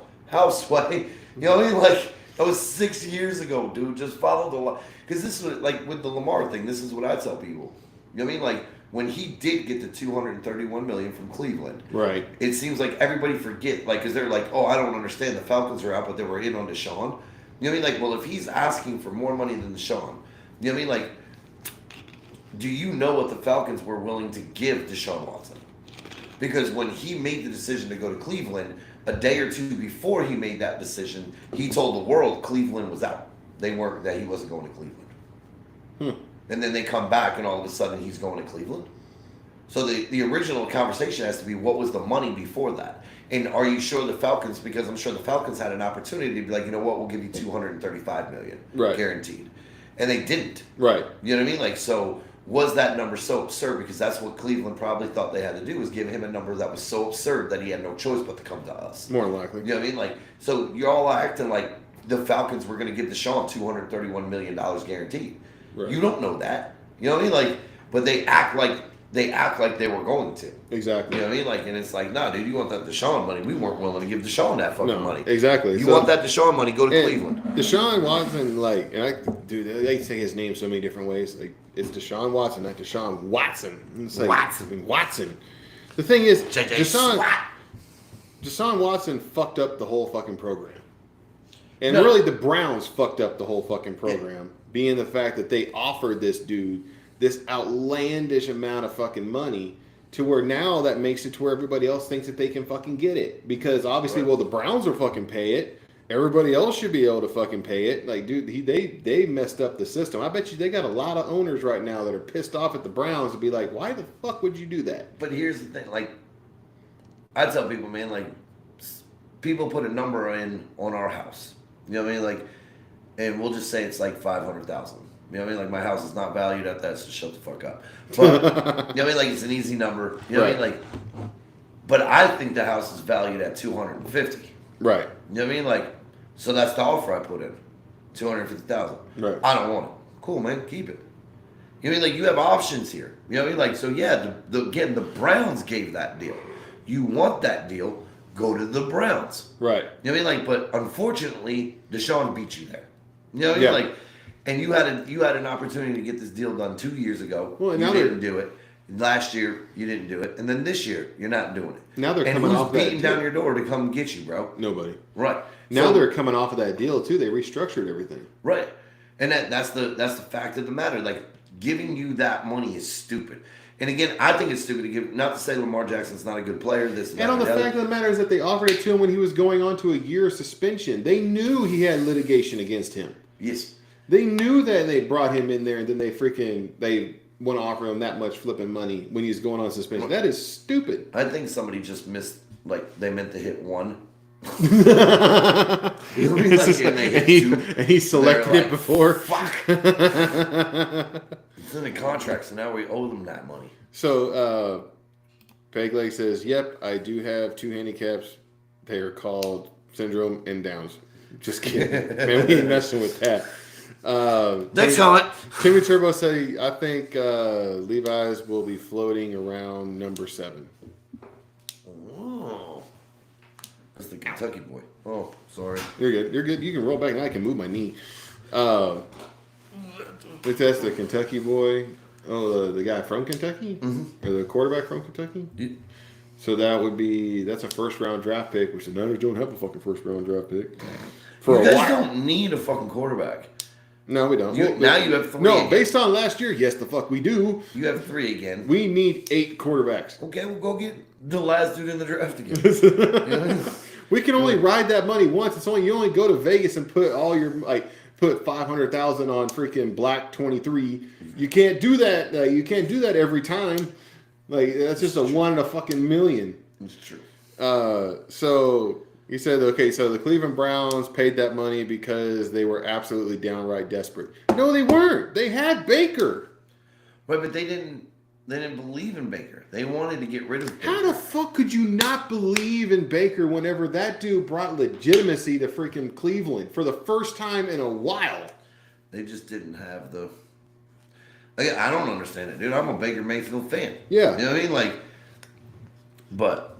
Sway? You know what I mean? Like, that was 6 years ago, dude. Just follow the line. Because this is like with the Lamar thing. This is what I tell people. You know what I mean? Like, when he did get the $231 million from Cleveland, right? It seems like everybody forget, like, because they're like, "Oh, I don't understand. The Falcons are out, but they were in on Deshaun." You know what I mean? Like, well, if he's asking for more money than Deshaun, you know what I mean? Like, do you know what the Falcons were willing to give Deshaun Watson? Because when he made the decision to go to Cleveland, a day or two before he made that decision, he told the world Cleveland was out. That he wasn't going to Cleveland. And then they come back and all of a sudden he's going to Cleveland. So the original conversation has to be, what was the money before that? And are you sure the Falcons, because I'm sure the Falcons had an opportunity to be like, you know what, we'll give you $235 million guaranteed. And they didn't. Right. You know what I mean? Like, so was that number so absurd? Because that's what Cleveland probably thought they had to do, was give him a number that was so absurd that he had no choice but to come to us. More likely. You know what I mean? Like, so you're all acting like the Falcons were going to give Deshaun $231 million guaranteed. Right. You don't know that. You know what I mean? Like, but they act like they were going to. Exactly. You know what I mean? Like, and it's like, nah, dude, you want that Deshaun money? We weren't willing to give Deshaun that fucking money. Exactly. You want that Deshaun money? Go to Cleveland. Deshaun Watson, like, and they say his name so many different ways. Like, it's Deshaun Watson, not Deshaun Watson. It's like Watson. The thing is, Deshaun Watson fucked up the whole fucking program. And really, the Browns fucked up the whole fucking program, being the fact that they offered this dude this outlandish amount of fucking money, to where now that makes it to where everybody else thinks that they can fucking get it. Because obviously, well, the Browns will fucking pay it. Everybody else should be able to fucking pay it. Like, dude, they messed up the system. I bet you they got a lot of owners right now that are pissed off at the Browns to be like, why the fuck would you do that? But here's the thing, like, I tell people, man, like, people put a number in on our house. You know what I mean? Like, and we'll just say it's like 500,000. You know what I mean? Like, my house is not valued at that, so shut the fuck up. But, you know what I mean? Like, it's an easy number. You know what I mean? Like, but I think the house is valued at 250. Right. You know what I mean? Like, so that's the offer I put in, 250,000. Right. I don't want it. Cool, man. Keep it. You know what I mean? Like, you have options here. You know what I mean? Like, so yeah, again, the Browns gave that deal. You want that deal, go to the Browns. Right. You know what I mean? Like, but unfortunately, Deshaun beat you there. You know what I mean? Like, and you had an opportunity to get this deal done 2 years ago. Well, and you didn't do it. Last year, you didn't do it. And then this year, you're not doing it. Now they're coming off that. And who's beating down your door to come get you, bro? Nobody. Right. Now they're coming off of that deal, too. They restructured everything. Right. And that's the fact of the matter. Like, giving you that money is stupid. And again, I think it's stupid to give, not to say Lamar Jackson's not a good player. And on the fact of the matter is that they offered it to him when he was going on to a year suspension. They knew he had litigation against him. Yes. They knew that they brought him in there, and then they want to offer him that much flipping money when he's going on suspension. That is stupid. I think somebody just missed, like, they meant to hit one. And he selected it before. Fuck. It's in the contract, so now we owe them that money. So, Peg Leg says, yep, I do have 2 handicaps. They are called syndrome and Downs. Just kidding. Man, we ain't messing with that. Next comment. Timmy Turbo said, I think Levi's will be floating around number 7. Oh. That's the Kentucky boy. Oh, sorry. You're good. You're good. You can roll back and I can move my knee. That's the Kentucky boy. Oh, the guy from Kentucky? Mm-hmm. Or the quarterback from Kentucky? Yeah. So that's a first-round draft pick, which the Niners don't have a fucking first-round draft pick. You guys don't need a fucking quarterback. No, we don't. Now you have 3 No, again. based on last year, yes, the fuck we do. You have 3 again. We need 8 quarterbacks. Okay, we'll go get the last dude in the draft again. We can only ride that money once. You only go to Vegas and put all your put $500,000 on freaking Black 23. You can't do that. You can't do that every time. Like, that's just a one in a fucking million. It's true. So he said, okay, so the Cleveland Browns paid that money because they were absolutely downright desperate. No, they weren't. They had Baker. Right, but they didn't believe in Baker. They wanted to get rid of Baker. How the fuck could you not believe in Baker whenever that dude brought legitimacy to freaking Cleveland for the first time in a while? They just didn't have the... Like, I don't understand it, dude. I'm a Baker Mayfield fan. Yeah. You know what I mean? Like, but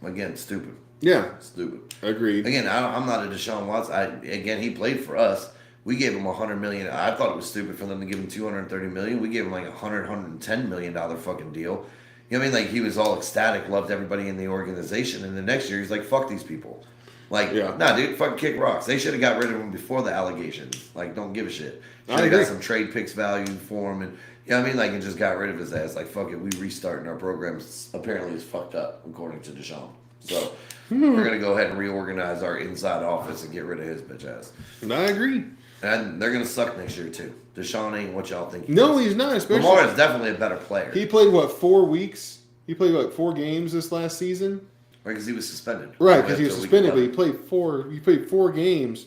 again, stupid. Yeah. Stupid. Agreed. Again, I'm not a Deshaun Watson. Again, he played for us. We gave him $100 million. I thought it was stupid for them to give him $230 million. We gave him like $110 million fucking deal. You know what I mean? Like, he was all ecstatic, loved everybody in the organization, and the next year he's like, fuck these people. Like, Yeah. nah, dude, fucking kick rocks. They should have got rid of him before the allegations. Like, don't give a shit. I Should have agree. got some trade picks value for him, and you know what I mean, like, and just got rid of his ass. Like, fuck it, we restarting our programs. Apparently, it's fucked up according to Deshaun. So we're gonna go ahead and reorganize our inside office and get rid of his bitch ass. And I agree. And they're gonna suck next year too. Deshaun ain't what y'all think. No, he's not. Especially Lamar is definitely a better player. he played what 4 weeks. He played what 4 games this last season. Right, because he was suspended. Right, because he was Until week suspended, but he 11. played 4. He played 4 games.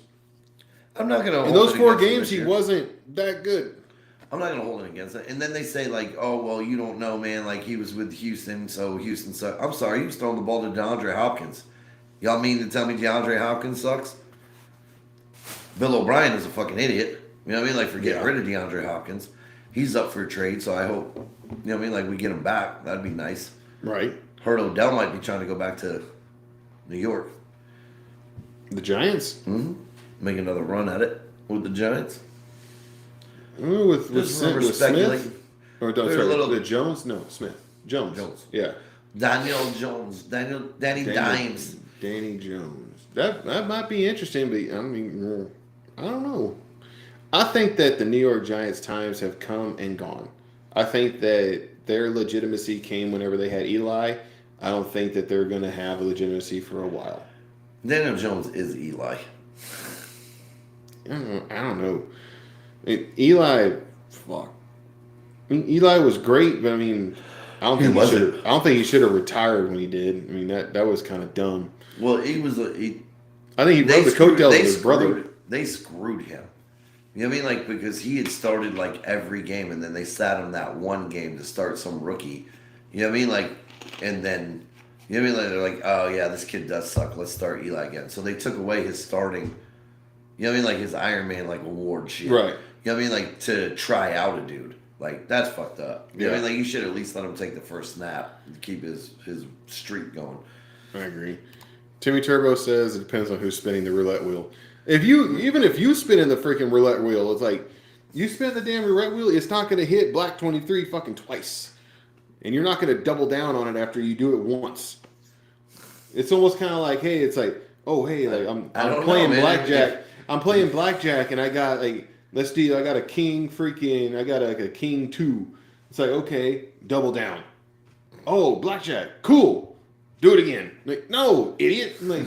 I'm not gonna. In hold those it 4 against him games, this he year. wasn't that good. I'm not gonna hold it against it. And then they say like, oh well, you don't know, man. Like he was with Houston, so Houston sucked. I'm sorry, he was throwing the ball to DeAndre Hopkins. Y'all mean to tell me DeAndre Hopkins sucks? Bill O'Brien is a fucking idiot. You know what I mean? Like for getting Yeah. rid of DeAndre Hopkins. He's up for a trade, so I hope you know what I mean. Like we get him back. That'd be nice. Right. Heard Odell might be trying to go back to New York. The Giants. Make another run at it with the Giants. With Just remember Smith. speculating. Or no, They're sorry, a little- the Jones? No, Smith. Jones. Jones. Yeah. Daniel Jones. Danny Dimes. Danny Jones. That might be interesting, but I mean, I don't know. I think that the New York Giants times have come and gone. I think that their legitimacy came whenever they had Eli. I don't think that they're going to have a legitimacy for a while. Daniel Jones is Eli. I don't know. Eli, fuck. I mean, Eli was great, but I mean, I don't think he should. I don't think he should have retired when he did. I mean, that was kind of dumb. Well, he was a. I think he rode the coattails of his brother. They screwed him. You know what I mean? Like because he had started like every game, and then they sat him that one game to start some rookie. You know what I mean? Like, and then you know what I mean? Like, they're like, oh yeah, this kid does suck. Let's start Eli again. So they took away his starting. You know what I mean? Like his Iron Man like award shit. Right. You know what I mean? Like to try out a dude. Like that's fucked up. You know what I Yeah. mean? Like you should at least let him take the first snap to keep his streak going. I agree. Timmy Turbo says it depends on who's spinning the roulette wheel. Even if you spin in the freaking roulette wheel, it's like you spin the damn roulette wheel, it's not going to hit Black 23 fucking twice, and you're not going to double down on it after you do it once. It's almost kind of like, hey, it's like, oh hey, like I'm playing blackjack. I'm playing blackjack, and I got like let's do. I got a king freaking. I got like a king 2. It's like okay, double down. Oh, blackjack, cool. Do it again. Like, no, idiot. I'm like,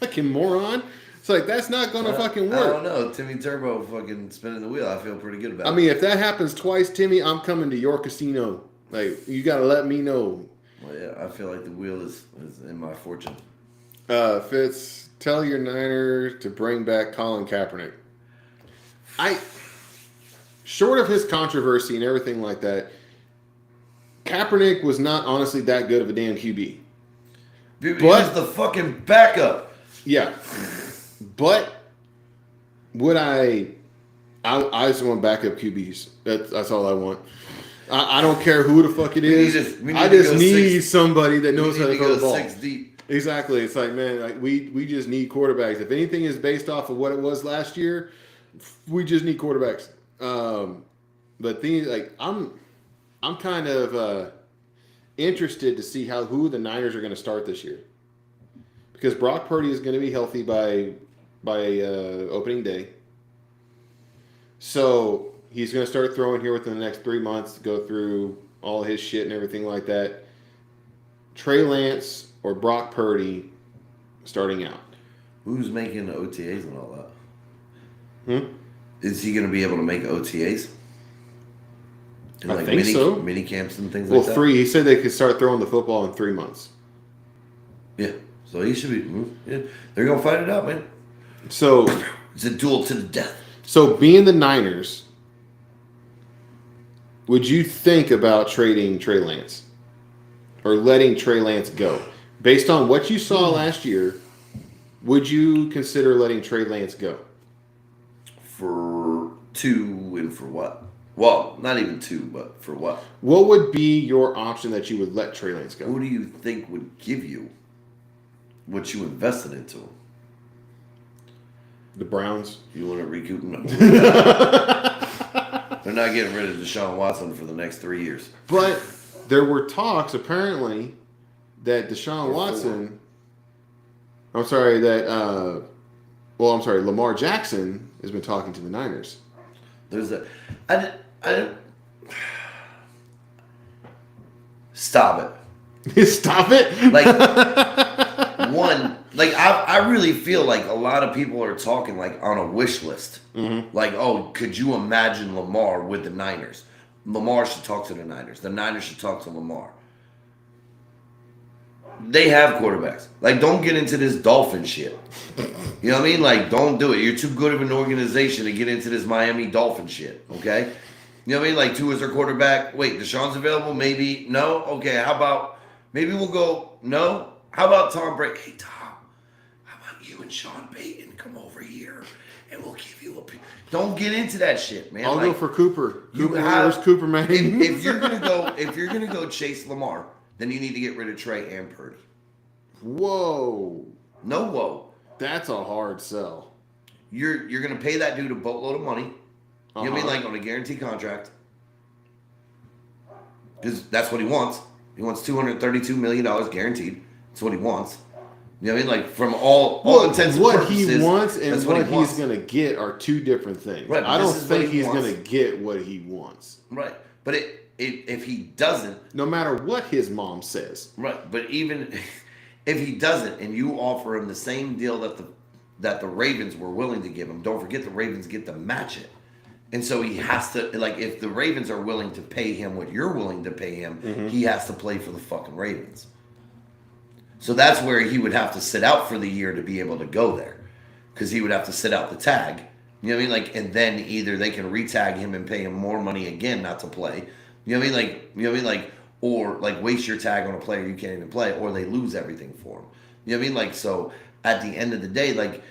fucking moron. It's like, that's not going to fucking work. I don't know. Timmy Turbo fucking spinning the wheel. I feel pretty good about it. I mean, if that happens twice, Timmy, I'm coming to your casino. Like, you got to let me know. Well, yeah, I feel like the wheel is in my fortune. Fitz, tell your Niners to bring back Colin Kaepernick. Short of his controversy and everything like that, Kaepernick was not honestly that good of a damn QB. Dude, he was the fucking backup. Yeah. But would I just want backup QBs. That's all I want. I don't care who the fuck it is. I just need somebody that knows how to throw the ball. 6 deep. Exactly. It's like, man, like we just need quarterbacks. If anything is based off of what it was last year, we just need quarterbacks. But things like I'm kind of interested to see who the Niners are going to start this year, because Brock Purdy is going to be healthy by opening day. So he's going to start throwing here within the next 3 months to go through all his shit and everything like that. Trey Lance or Brock Purdy starting out. Who's making the OTAs and all that? Is he going to be able to make OTAs? And I think so. Mini camps and things like that? Well, 3. He said they could start throwing the football in 3 months. Yeah. So he should be. Yeah. They're going to fight it out, man. So it's a duel to the death. So being the Niners, would you think about trading Trey Lance or letting Trey Lance go? Based on what you saw last year, would you consider letting Trey Lance go? For 2 and for what? Well, not even 2, but for what? What would be your option that you would let Trey Lance go? Who do you think would give you what you invested into him? The Browns. You want to recoup them? They're not getting rid of Deshaun Watson for the next 3 years. But there were talks, apparently, that Deshaun Watson I'm sorry that. I'm sorry. Lamar Jackson has been talking to the Niners. There's a. I stop it. Stop it. Like one. Like I really feel like a lot of people are talking like on a wish list. Mm-hmm. Like, oh, could you imagine Lamar with the Niners? Lamar should talk to the Niners. The Niners should talk to Lamar. They have quarterbacks. Like, don't get into this Dolphin shit. You know what I mean? Like, don't do it. You're too good of an organization to get into this Miami Dolphin shit, okay? You know what I mean? Like, Tua's their quarterback. Wait, Deshaun's available? Maybe. No? Okay, how about, maybe we'll go, no? How about Tom Brady? Hey, Tom, how about you and Sean Payton come over here and we'll give you a... Don't get into that shit, man. I'll go for Cooper. Where's Cooper, man? If you're gonna go chase Lamar, then you need to get rid of Trey and Purdy. Whoa. No whoa. That's a hard sell. You're gonna pay that dude a boatload of money. You know what I mean? Like on a guaranteed contract. Because that's what he wants. He wants $232 million guaranteed. That's what he wants. You know what I mean? Like from all intents and purposes. What he wants and what he's going to get are two different things. Right, I don't think he's going to get what he wants. Right. But if he doesn't. No matter what his mom says. Right. But even if he doesn't and you offer him the same deal that the Ravens were willing to give him, don't forget the Ravens get to match it. And so he has to, like, if the Ravens are willing to pay him what you're willing to pay him, he has to play for the fucking Ravens. So that's where he would have to sit out for the year to be able to go there. Because he would have to sit out the tag. You know what I mean? Like, and then either they can re-tag him and pay him more money again not to play. You know what I mean? Like, you know what I mean? Like, or like waste your tag on a player you can't even play, or they lose everything for him. You know what I mean? Like, so at the end of the day, like,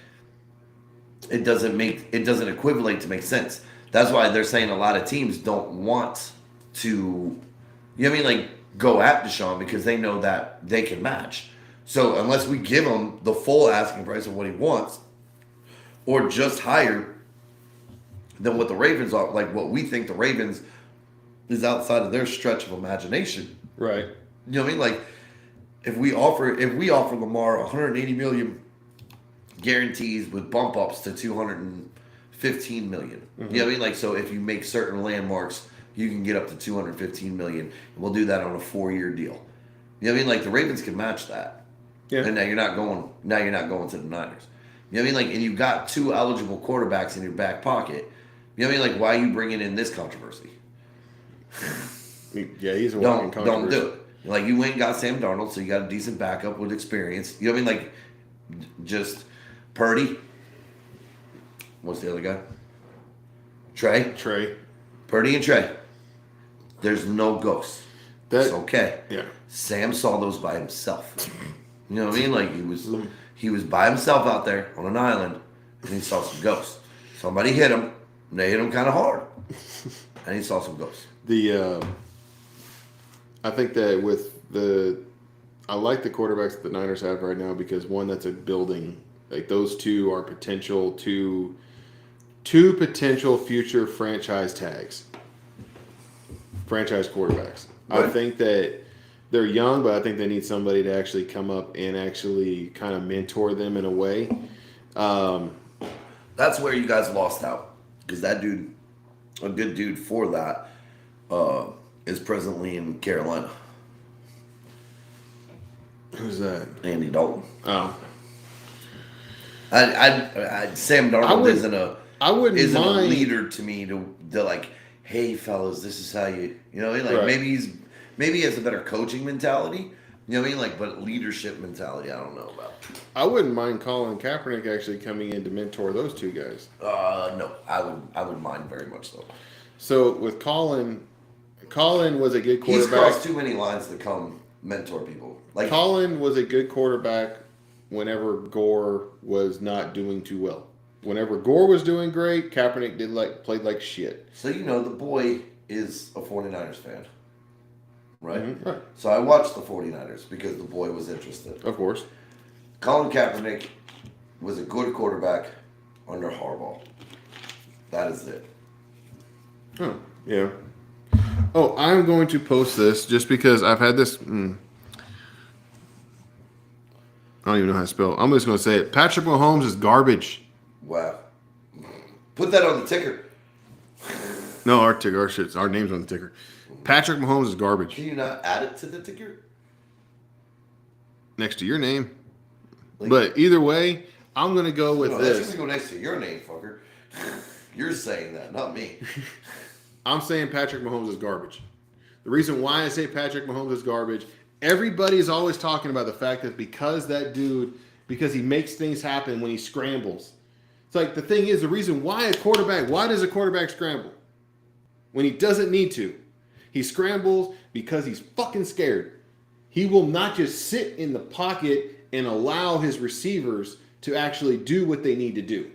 it doesn't equivalent to make sense. That's why they're saying a lot of teams don't want to, you know what I mean? Like, go at Deshaun because they know that they can match. So unless we give him the full asking price of what he wants, or just higher than what the Ravens are, like what we think the Ravens is outside of their stretch of imagination. Right. You know what I mean? Like if we offer Lamar 180 million guarantees with bump ups to 215 million. You know what I mean? Like, so if you make certain landmarks, you can get up to 215 million. And we'll do that on a 4-year deal. You know what I mean? Like the Ravens can match that. Yeah. And now you're not going to the Niners. You know what I mean? Like, and you've got 2 eligible quarterbacks in your back pocket. You know what I mean? Like, why are you bringing in this controversy? Yeah, he's a walking controversy. Don't do it. Like, you went and got Sam Darnold, so you got a decent backup with experience. You know what I mean? Like, just Purdy. What's the other guy? Trey. Purdy and Trey. There's no ghosts. That's okay. Yeah. Sam saw those by himself. You know what I mean? Like he was by himself out there on an island, and he saw some ghosts. Somebody hit him. And they hit him kind of hard, and he saw some ghosts. I think that I like the quarterbacks that the Niners have right now because one, that's a building. Like those two are two potential future franchise tags. Franchise quarterbacks. Right. I think that they're young, but I think they need somebody to actually come up and actually kind of mentor them in a way. That's where you guys lost out. Because that dude, a good dude for that, is presently in Carolina. Who's that? Andy Dalton. Oh. Sam Darnold isn't a leader to me to like, hey fellas, this is how you know, like right. maybe he has a better coaching mentality, you know what I mean? Like, but leadership mentality, I don't know about. I wouldn't mind Colin Kaepernick actually coming in to mentor those two guys. No, I would mind very much so. So with Colin was a good quarterback. He's crossed too many lines to come mentor people. Like Colin was a good quarterback whenever Gore was not doing too well. Whenever Gore was doing great, Kaepernick played like shit. So the boy is a 49ers fan. Right? Mm-hmm. Right. So I watched the 49ers because the boy was interested. Of course. Colin Kaepernick was a good quarterback under Harbaugh. That is it. Oh, yeah. Oh, I'm going to post this just because I've had this. I don't even know how to spell. I'm just going to say it. Patrick Mahomes is garbage. Wow. Put that on the ticker. No, our ticker, our name's on the ticker. Patrick Mahomes is garbage. Can you not add it to the ticker? Next to your name. Like, but either way, I'm going to go with That's this. going to go next to your name, fucker. You're saying that, not me. I'm saying Patrick Mahomes is garbage. The reason why I say Patrick Mahomes is garbage, everybody's always talking about the fact that because he makes things happen when he scrambles. It's like the thing is, the reason why does a quarterback scramble? When he doesn't need to. He scrambles because he's fucking scared. He will not just sit in the pocket and allow his receivers to actually do what they need to do.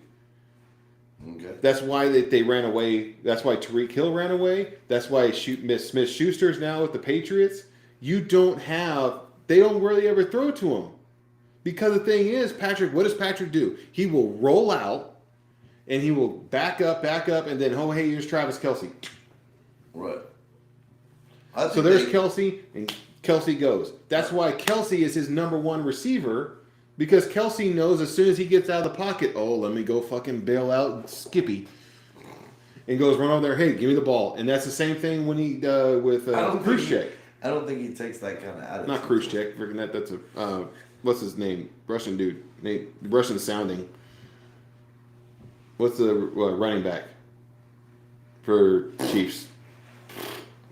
Okay. That's why they ran away. That's why Tyreek Hill ran away. That's why Smith-Schuster's now with the Patriots. They don't really ever throw to him. Because the thing is, what does Patrick do? He will roll out, and he will back up, and then, oh, hey, here's Travis Kelce. Right. So there's Kelce, and Kelce goes. That's why Kelce is his number one receiver, because Kelce knows as soon as he gets out of the pocket, oh, let me go fucking bail out Skippy. And goes run over there, hey, give me the ball. And that's the same thing when he with Khrushchev. I don't think he takes that kind of attitude. Not Khrushchev. Freaking that's a what's his name? Russian dude. Russian sounding. What's the running back for Chiefs?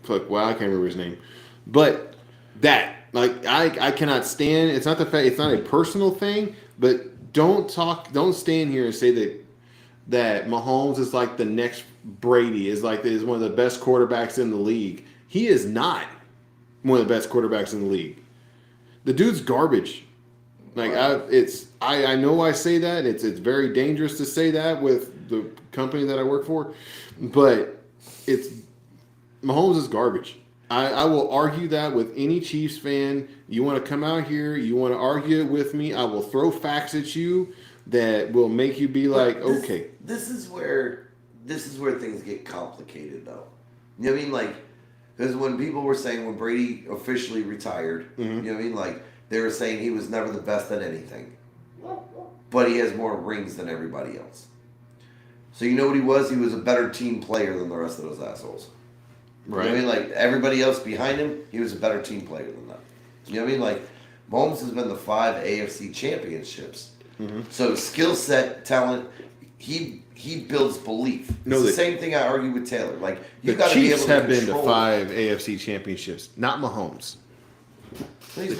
Fuck, well, I can't remember his name. But I cannot stand. It's not the fact. It's not a personal thing. But don't stand here and say that Mahomes is like the next Brady. Is one of the best quarterbacks in the league. He is not one of the best quarterbacks in the league. The dude's garbage. I know I say that. It's very dangerous to say that with the company that I work for, but Mahomes is garbage. I will argue that with any Chiefs fan. You want to come out here, you want to argue it with me, I will throw facts at you that will make you be like, okay. This is where things get complicated, though. You know what I mean? Like, because when people were saying when Brady officially retired, you know what I mean? Like, they were saying he was never the best at anything. But he has more rings than everybody else. So you know what he was? He was a better team player than the rest of those assholes. Right. You know what I mean? Like, everybody else behind him, he was a better team player than them. You know what I mean? Like, Mahomes has been the 5 AFC championships. Mm-hmm. So skill set, talent, he builds belief. It's the same thing I argue with Taylor. Like, you got to be able to have been to 5 AFC championships, not Mahomes.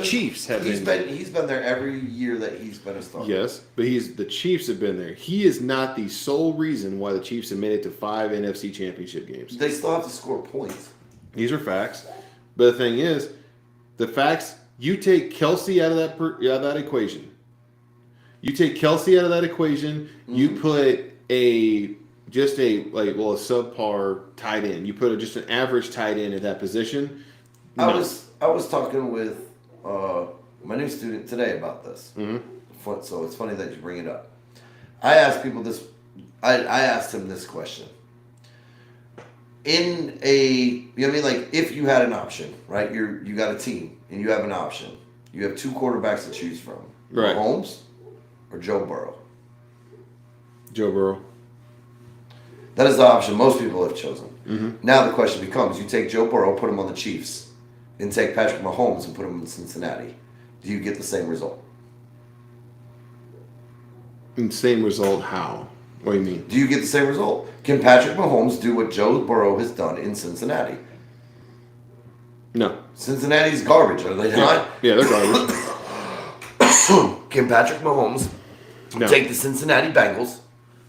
Chiefs have been. He's been there every year that he's been a starter. Yes, but the Chiefs have been there. He is not the sole reason why the Chiefs have made it to 5 NFC championship games. They still have to score points. These are facts. But the thing is, the facts, you take Kelce out of that equation. You take Kelce out of that equation, you put a subpar tight end. You put just an average tight end at that position. No. I was talking with my new student today about this. Mm-hmm. So it's funny that you bring it up. I asked people this. I asked him this question. You know what I mean? Like, if you had an option, right? You got a team and you have an option. You have 2 quarterbacks to choose from. Right. Mahomes or Joe Burrow. Joe Burrow. That is the option most people have chosen. Mm-hmm. Now the question becomes: you take Joe Burrow, put him on the Chiefs, and take Patrick Mahomes and put him in Cincinnati. Do you get the same result? Same result how? What do you mean? Do you get the same result? Can Patrick Mahomes do what Joe Burrow has done in Cincinnati? No. Cincinnati's garbage, are they not? Yeah, they're garbage. Can Patrick Mahomes take the Cincinnati Bengals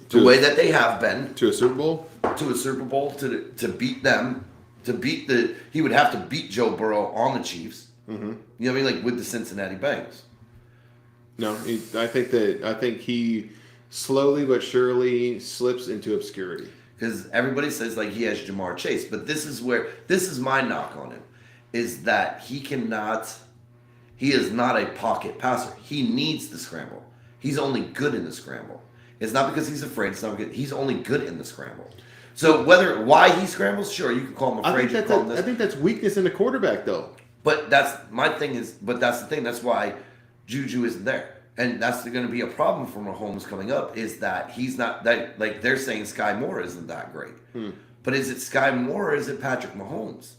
the way that they have been to a Super Bowl? To a Super Bowl to beat them, he would have to beat Joe Burrow on the Chiefs. Mm-hmm. You know what I mean? Like with the Cincinnati Bengals. No, I think he slowly but surely slips into obscurity. Because everybody says like he has Jamar Chase, but this is my knock on him, is that he is not a pocket passer. He needs the scramble. He's only good in the scramble. It's not because he's afraid. It's not because he's only good in the scramble. So why he scrambles, sure, you can call him afraid. I think that's weakness in the quarterback, though. But that's the thing. That's why Juju isn't there. And that's going to be a problem for Mahomes coming up, is that he's not that, like they're saying Sky Moore isn't that great. But is it Sky Moore or is it Patrick Mahomes?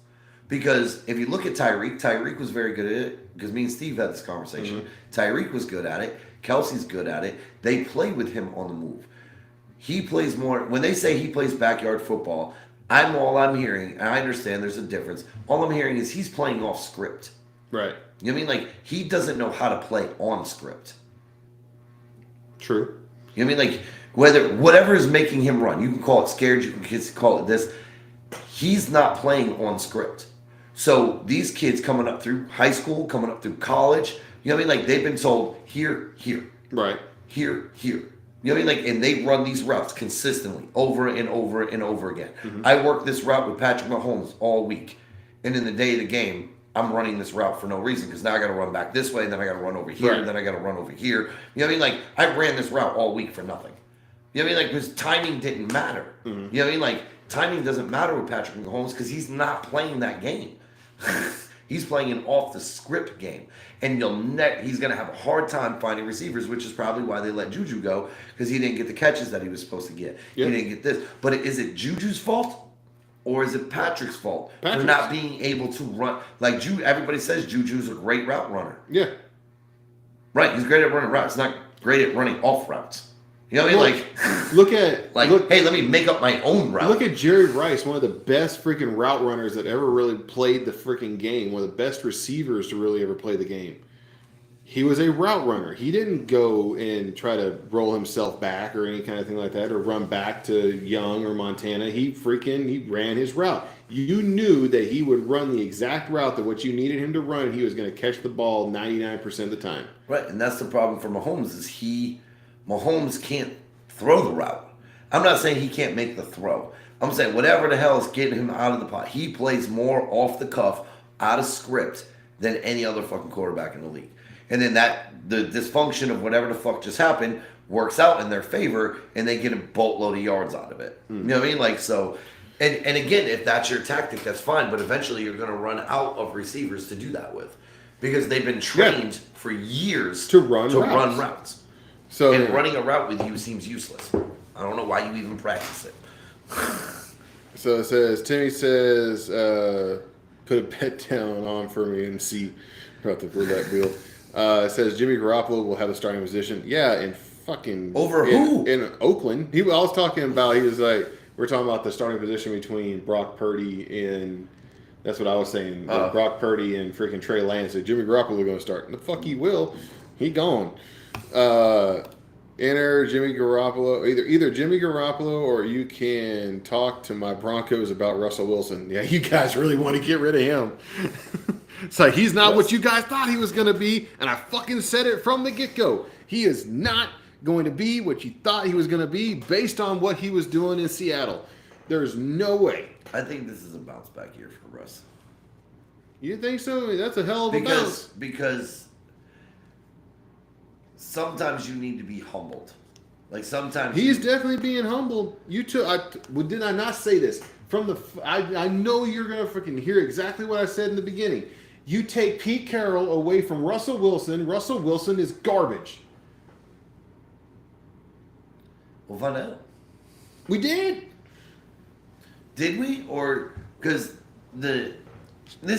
Because if you look at Tyreek was very good at it, because me and Steve had this conversation. Tyreek was good at it. Kelsey's good at it. They play with him on the move. He plays more, when they say he plays backyard football, all I'm hearing, and I understand there's a difference, all I'm hearing is he's playing off script. Right. You know what I mean? Like, he doesn't know how to play on script. True. You know what I mean? Like, whatever is making him run, you can call it scared, you can call it this. He's not playing on script. So these kids coming up through high school, coming up through college, you know what I mean? Like, they've been told here, right, here. You know what I mean? Like, and they run these routes consistently over and over and over again. I worked this route with Patrick Mahomes all week, and in the day of the game, I'm running this route for no reason, because now I got to run back this way, and then I got to run over here, and then I got to run over here. You know what I mean? Like, I ran this route all week for nothing. You know what I mean? Like, because timing didn't matter. You know what I mean? Like, timing doesn't matter with Patrick Mahomes because he's not playing that game. He's playing an off the script game, and he's going to have a hard time finding receivers, which is probably why they let Juju go, because he didn't get the catches that he was supposed to get. Yep. He didn't get this. But is it Juju's fault? Or is it Patrick's fault for not being able to run? Like, everybody says Juju's a great route runner. Yeah. Right, he's great at running routes. He's not great at running off routes. You know what I mean? Like, hey, let me make up my own route. Look at Jerry Rice, one of the best freaking route runners that ever really played the freaking game, one of the best receivers to really ever play the game. He was a route runner. He didn't go and try to roll himself back or any kind of thing like that, or run back to Young or Montana. He ran his route. You knew that he would run the exact route that what you needed him to run, and he was going to catch the ball 99% of the time. Right, and that's the problem for Mahomes Mahomes can't throw the route. I'm not saying he can't make the throw. I'm saying whatever the hell is getting him out of the pot. He plays more off the cuff, out of script, than any other fucking quarterback in the league. And then the dysfunction of whatever the fuck just happened works out in their favor, and they get a boatload of yards out of it. You know what I mean? Like, so, and again, if that's your tactic, that's fine. But eventually, you're going to run out of receivers to do that with, because they've been trained for years to run routes. So, and running a route with you seems useless. I don't know why you even practice it. So it says, Timmy says, put a bet down on for me and see about the roulette wheel. It says Jimmy Garoppolo will have a starting position. Yeah, in fucking who? In Oakland. I was talking about. He was like, we're talking about the starting position between Brock Purdy and. That's what I was saying. Brock Purdy and freaking Trey Lance. So Jimmy Garoppolo going to start. The fuck he will. He gone. Enter Jimmy Garoppolo. Either Jimmy Garoppolo or you can talk to my Broncos about Russell Wilson. Yeah, you guys really want to get rid of him. It's like, he's not what you guys thought he was going to be, and I fucking said it from the get-go. He is not going to be what you thought he was going to be based on what he was doing in Seattle. There's no way. I think this is a bounce back year for Russ. You think so? I mean, that's a hell of a bounce. Because sometimes you need to be humbled. Like, sometimes he's definitely being humbled. Did I not say this? I know you're going to freaking hear exactly what I said in the beginning. You take Pete Carroll away from Russell Wilson. Russell Wilson is garbage. We'll find out. We did. Did we? Or because this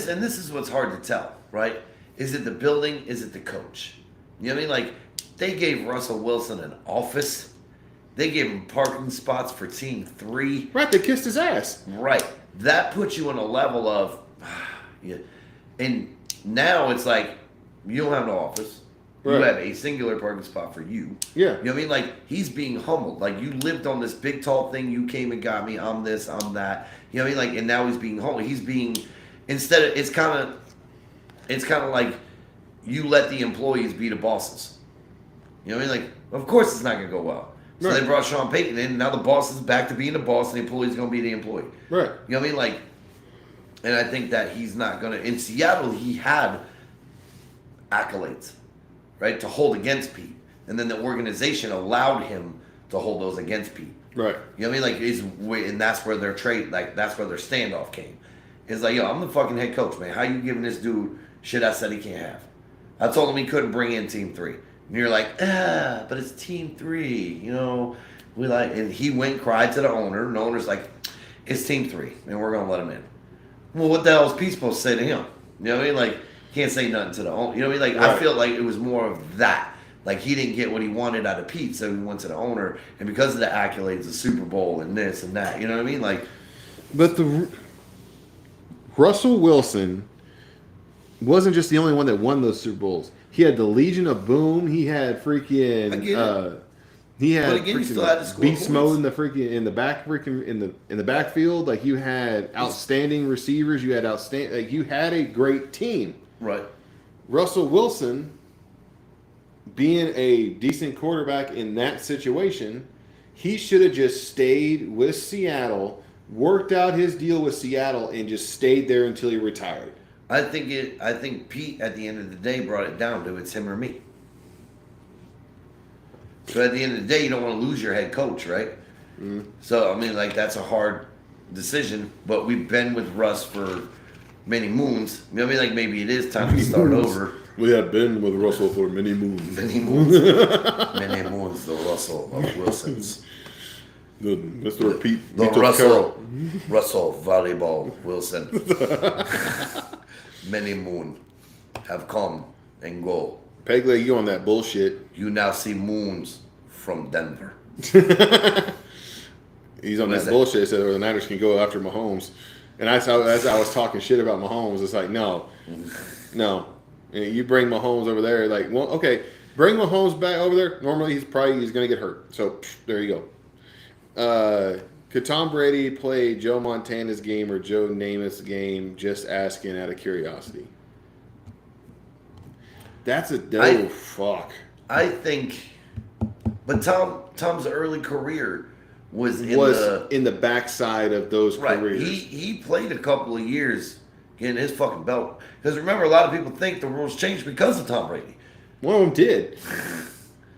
is what's hard to tell, right? Is it the building? Is it the coach? You know what I mean? Like, they gave Russell Wilson an office. They gave him parking spots for team 3. Right, they kissed his ass. Right. That puts you on a level of yeah. And now it's like, you don't have no office. Right. You have a singular parking spot for you. Yeah. You know what I mean? Like, he's being humbled. Like, you lived on this big, tall thing. You came and got me. I'm this, I'm that. You know what I mean? Like, and now he's being humbled. He's being, instead of, it's kind of like you let the employees be the bosses. You know what I mean? Like, of course it's not going to go well. So They brought Sean Payton in, and now the boss is back to being the boss, and the employee's going to be the employee. Right. You know what I mean? Like, and I think that he's not going to... In Seattle, he had accolades, right, to hold against Pete. And then the organization allowed him to hold those against Pete. Right. You know what I mean? Like, and that's where their that's where their standoff came. It's like, yo, I'm the fucking head coach, man. How you giving this dude shit I said he can't have? I told him he couldn't bring in team 3. And you're like, but it's team 3, and he went and cried to the owner, and the owner's like, it's team 3, and we're gonna let him in. Well, what the hell is Pete supposed to say to him? You know what I mean? Like, can't say nothing to the owner. You know what I mean? Like, Right. I feel like it was more of that. Like, he didn't get what he wanted out of Pete, so he went to the owner, and because of the accolades, the Super Bowl and this and that, you know what I mean? Like, But Russell Wilson wasn't just the only one that won those Super Bowls. He had the Legion of Boom. He had freaking. He had But again, he still had to score beast points. mode in the backfield. Like, you had outstanding receivers. You had you had a great team. right. Russell Wilson, being a decent quarterback in that situation, he should have just stayed with Seattle, worked out his deal with Seattle, and just stayed there until he retired. I think Pete, at the end of the day, brought it down to it's him or me. So at the end of the day, you don't want to lose your head coach, right? So, I mean, like, that's a hard decision, but we've been with Russ for many moons. You know what I mean? Like, maybe it is time to start over. We have been with Russell for many moons. Many moons. Many moons, the Russell of Wilsons. Mr. Pete. The Mr. Russell Volleyball Wilson. Many moon have come and go. Peg leg, you on that bullshit. You now see moons from Denver. He's on What that is that? bullshit. Said the Niners can go after Mahomes. And as I was talking shit about Mahomes, it's like, no. And you bring Mahomes over there, like, well, okay, bring Mahomes back over there. Normally, he's going to get hurt. So, there you go. Could Tom Brady play Joe Montana's game or Joe Namath's game? Just asking out of curiosity. That's fuck. I think, but Tom's early career was in the backside of those right. careers. He played a couple of years getting his fucking belt. Because remember, a lot of people think the rules changed because of Tom Brady. One of them did.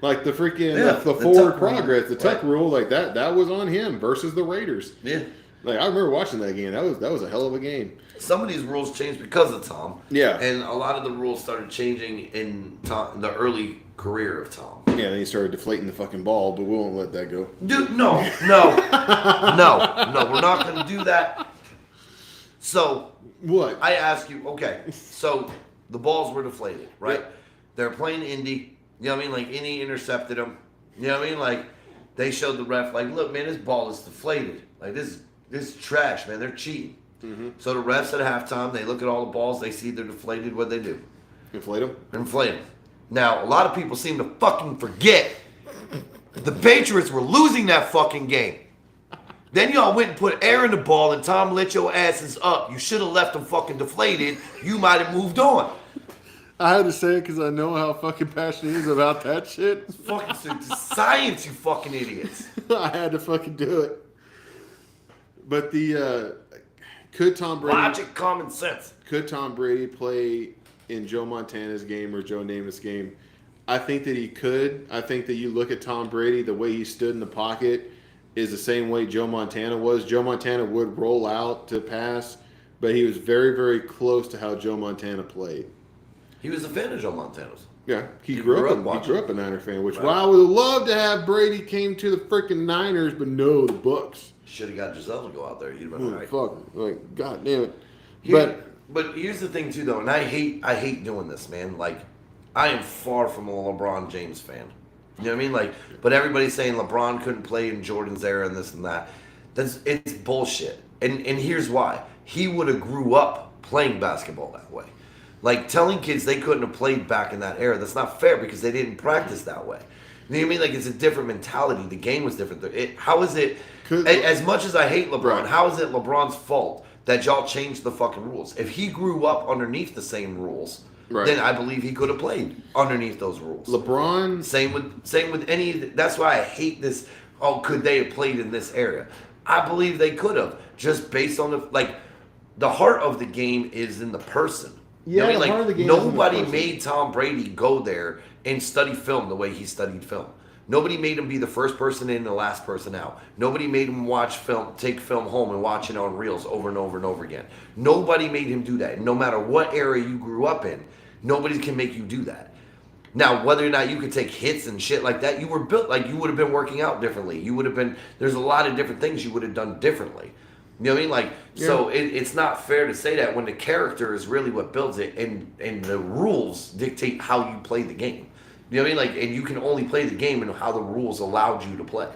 Like the freaking the the forward tuck progress, the rule. tuck Right. rule, like that was on him versus the Raiders. Yeah. Like, I remember watching that game. That was a hell of a game. Some of these rules changed because of Tom. Yeah. And a lot of the rules started changing in the early career of Tom. Yeah, then he started deflating the fucking ball, but we won't let that go. Dude, no, we're not going to do that. So, What? I ask you, okay, so the balls were deflated, right? Yep. They're playing Indy, you know what I mean? Like, Indy intercepted them, you know what I mean? Like, they showed the ref, like, look, man, this ball is deflated. Like, this is trash, man. They're cheating. Mm-hmm. So the refs at halftime, they look at all the balls, they see they're deflated. What they do? Inflate him? Inflate them. Now, a lot of people seem to fucking forget the Patriots were losing that fucking game. Then y'all went and put air in the ball and Tom lit your asses up. You should have left them fucking deflated. You might have moved on. I had to say it because I know how fucking passionate he is about that shit. Fucking science, you fucking idiots. I had to fucking do it. But could Tom Brady Logic, common sense. Could Tom Brady play in Joe Montana's game or Joe Namath's game? I think that he could. I think that you look at Tom Brady, the way he stood in the pocket is the same way Joe Montana was. Joe Montana would roll out to pass, but he was very, very close to how Joe Montana played. He was a fan of Joe Montana's. Yeah, he grew up a Niner fan, which Right. I would love to have Brady came to the freaking Niners, but no, the Bucks. Should have got Giselle to go out there. He'd have been all right. Fuck, like, god damn it. But here's the thing too, though, and I hate doing this, man. Like, I am far from a LeBron James fan. You know what I mean? Like, but everybody's saying LeBron couldn't play in Jordan's era and this and that. It's bullshit. And here's why. He would have grew up playing basketball that way. Like, telling kids they couldn't have played back in that era, that's not fair because they didn't practice that way. You know what I mean? Like, it's a different mentality. The game was different. How is it, as much as I hate LeBron, Right. how is it LeBron's fault that y'all changed the fucking rules? If he grew up underneath the same rules, Right. then I believe he could have played underneath those rules. LeBron, Same with any. That's why I hate this. Oh, could they have played in this area? I believe they could have, just based on the heart of the game is in the person. Yeah, You know what I mean? the heart of the game is in the Nobody person. made Tom Brady go there and study film the way he studied film. Nobody made him be the first person in and the last person out. Nobody made him watch film, take film home and watch it on reels over and over and over again. Nobody made him do that. No matter what era you grew up in, nobody can make you do that. Now, whether or not you could take hits and shit like that, you were built like you would have been working out differently. You would have been. There's a lot of different things you would have done differently. You know what I mean? Like, so it's not fair to say that when the character is really what builds it, and the rules dictate how you play the game. You know what I mean? Like, and you can only play the game and how the rules allowed you to play.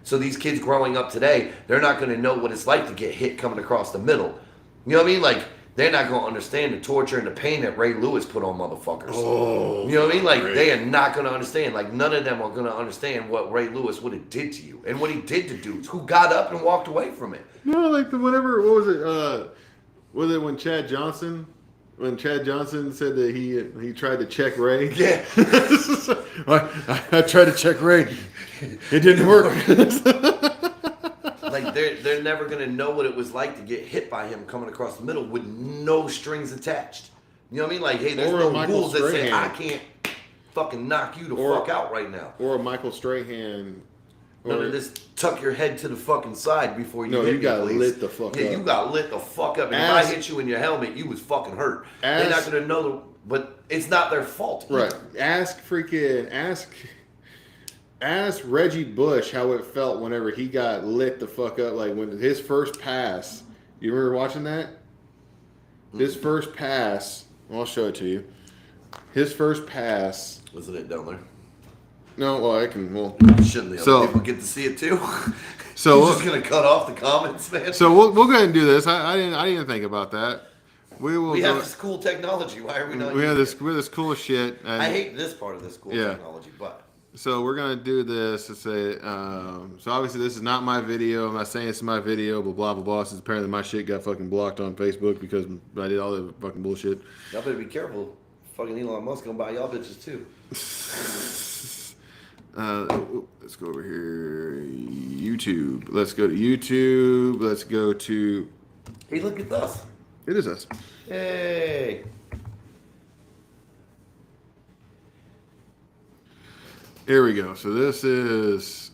So these kids growing up today, they're not going to know what it's like to get hit coming across the middle. You know what I mean? Like, they're not going to understand the torture and the pain that Ray Lewis put on motherfuckers. Oh, you know what I mean? Like, they are not going to understand. Like, none of them are going to understand what Ray Lewis would have did to you and what he did to dudes who got up and walked away from it. No, like what was it? Was it when Chad Johnson said that he tried to check Ray? Yeah. I tried to check Ray. It didn't work. Like, they're never going to know what it was like to get hit by him coming across the middle with no strings attached. You know what I mean? Like, hey, there's no rules that say I can't fucking knock you the fuck out right now. Or a Michael Strahan. None of this tuck your head to the fucking side before you hit me, you got please. lit the fuck up. Yeah, you got lit the fuck up. And if I hit you in your helmet, you was fucking hurt. They're not going to know, but it's not their fault. Right. Ask Reggie Bush how it felt whenever he got lit the fuck up. Like when his first pass, you remember watching that? His first pass, I'll show it to you. His first pass. Wasn't it down there? No, well, I can. Well, shouldn't the other people get to see it too? So you're just gonna cut off the comments, man. So we'll go ahead and do this. I didn't think about that. We have this cool technology. Why are we not? We have this cool shit. I hate this part of this cool technology, but. So we're gonna do this to say. So obviously this is not my video. I'm not saying it's my video, but blah blah blah. Since apparently my shit got fucking blocked on Facebook because I did all the fucking bullshit. Y'all better be careful. Fucking Elon Musk gonna buy y'all bitches too. Let's go over here. YouTube. Let's go to YouTube. Let's go to. Hey, look at us. It is us. Hey. Here we go. So this is.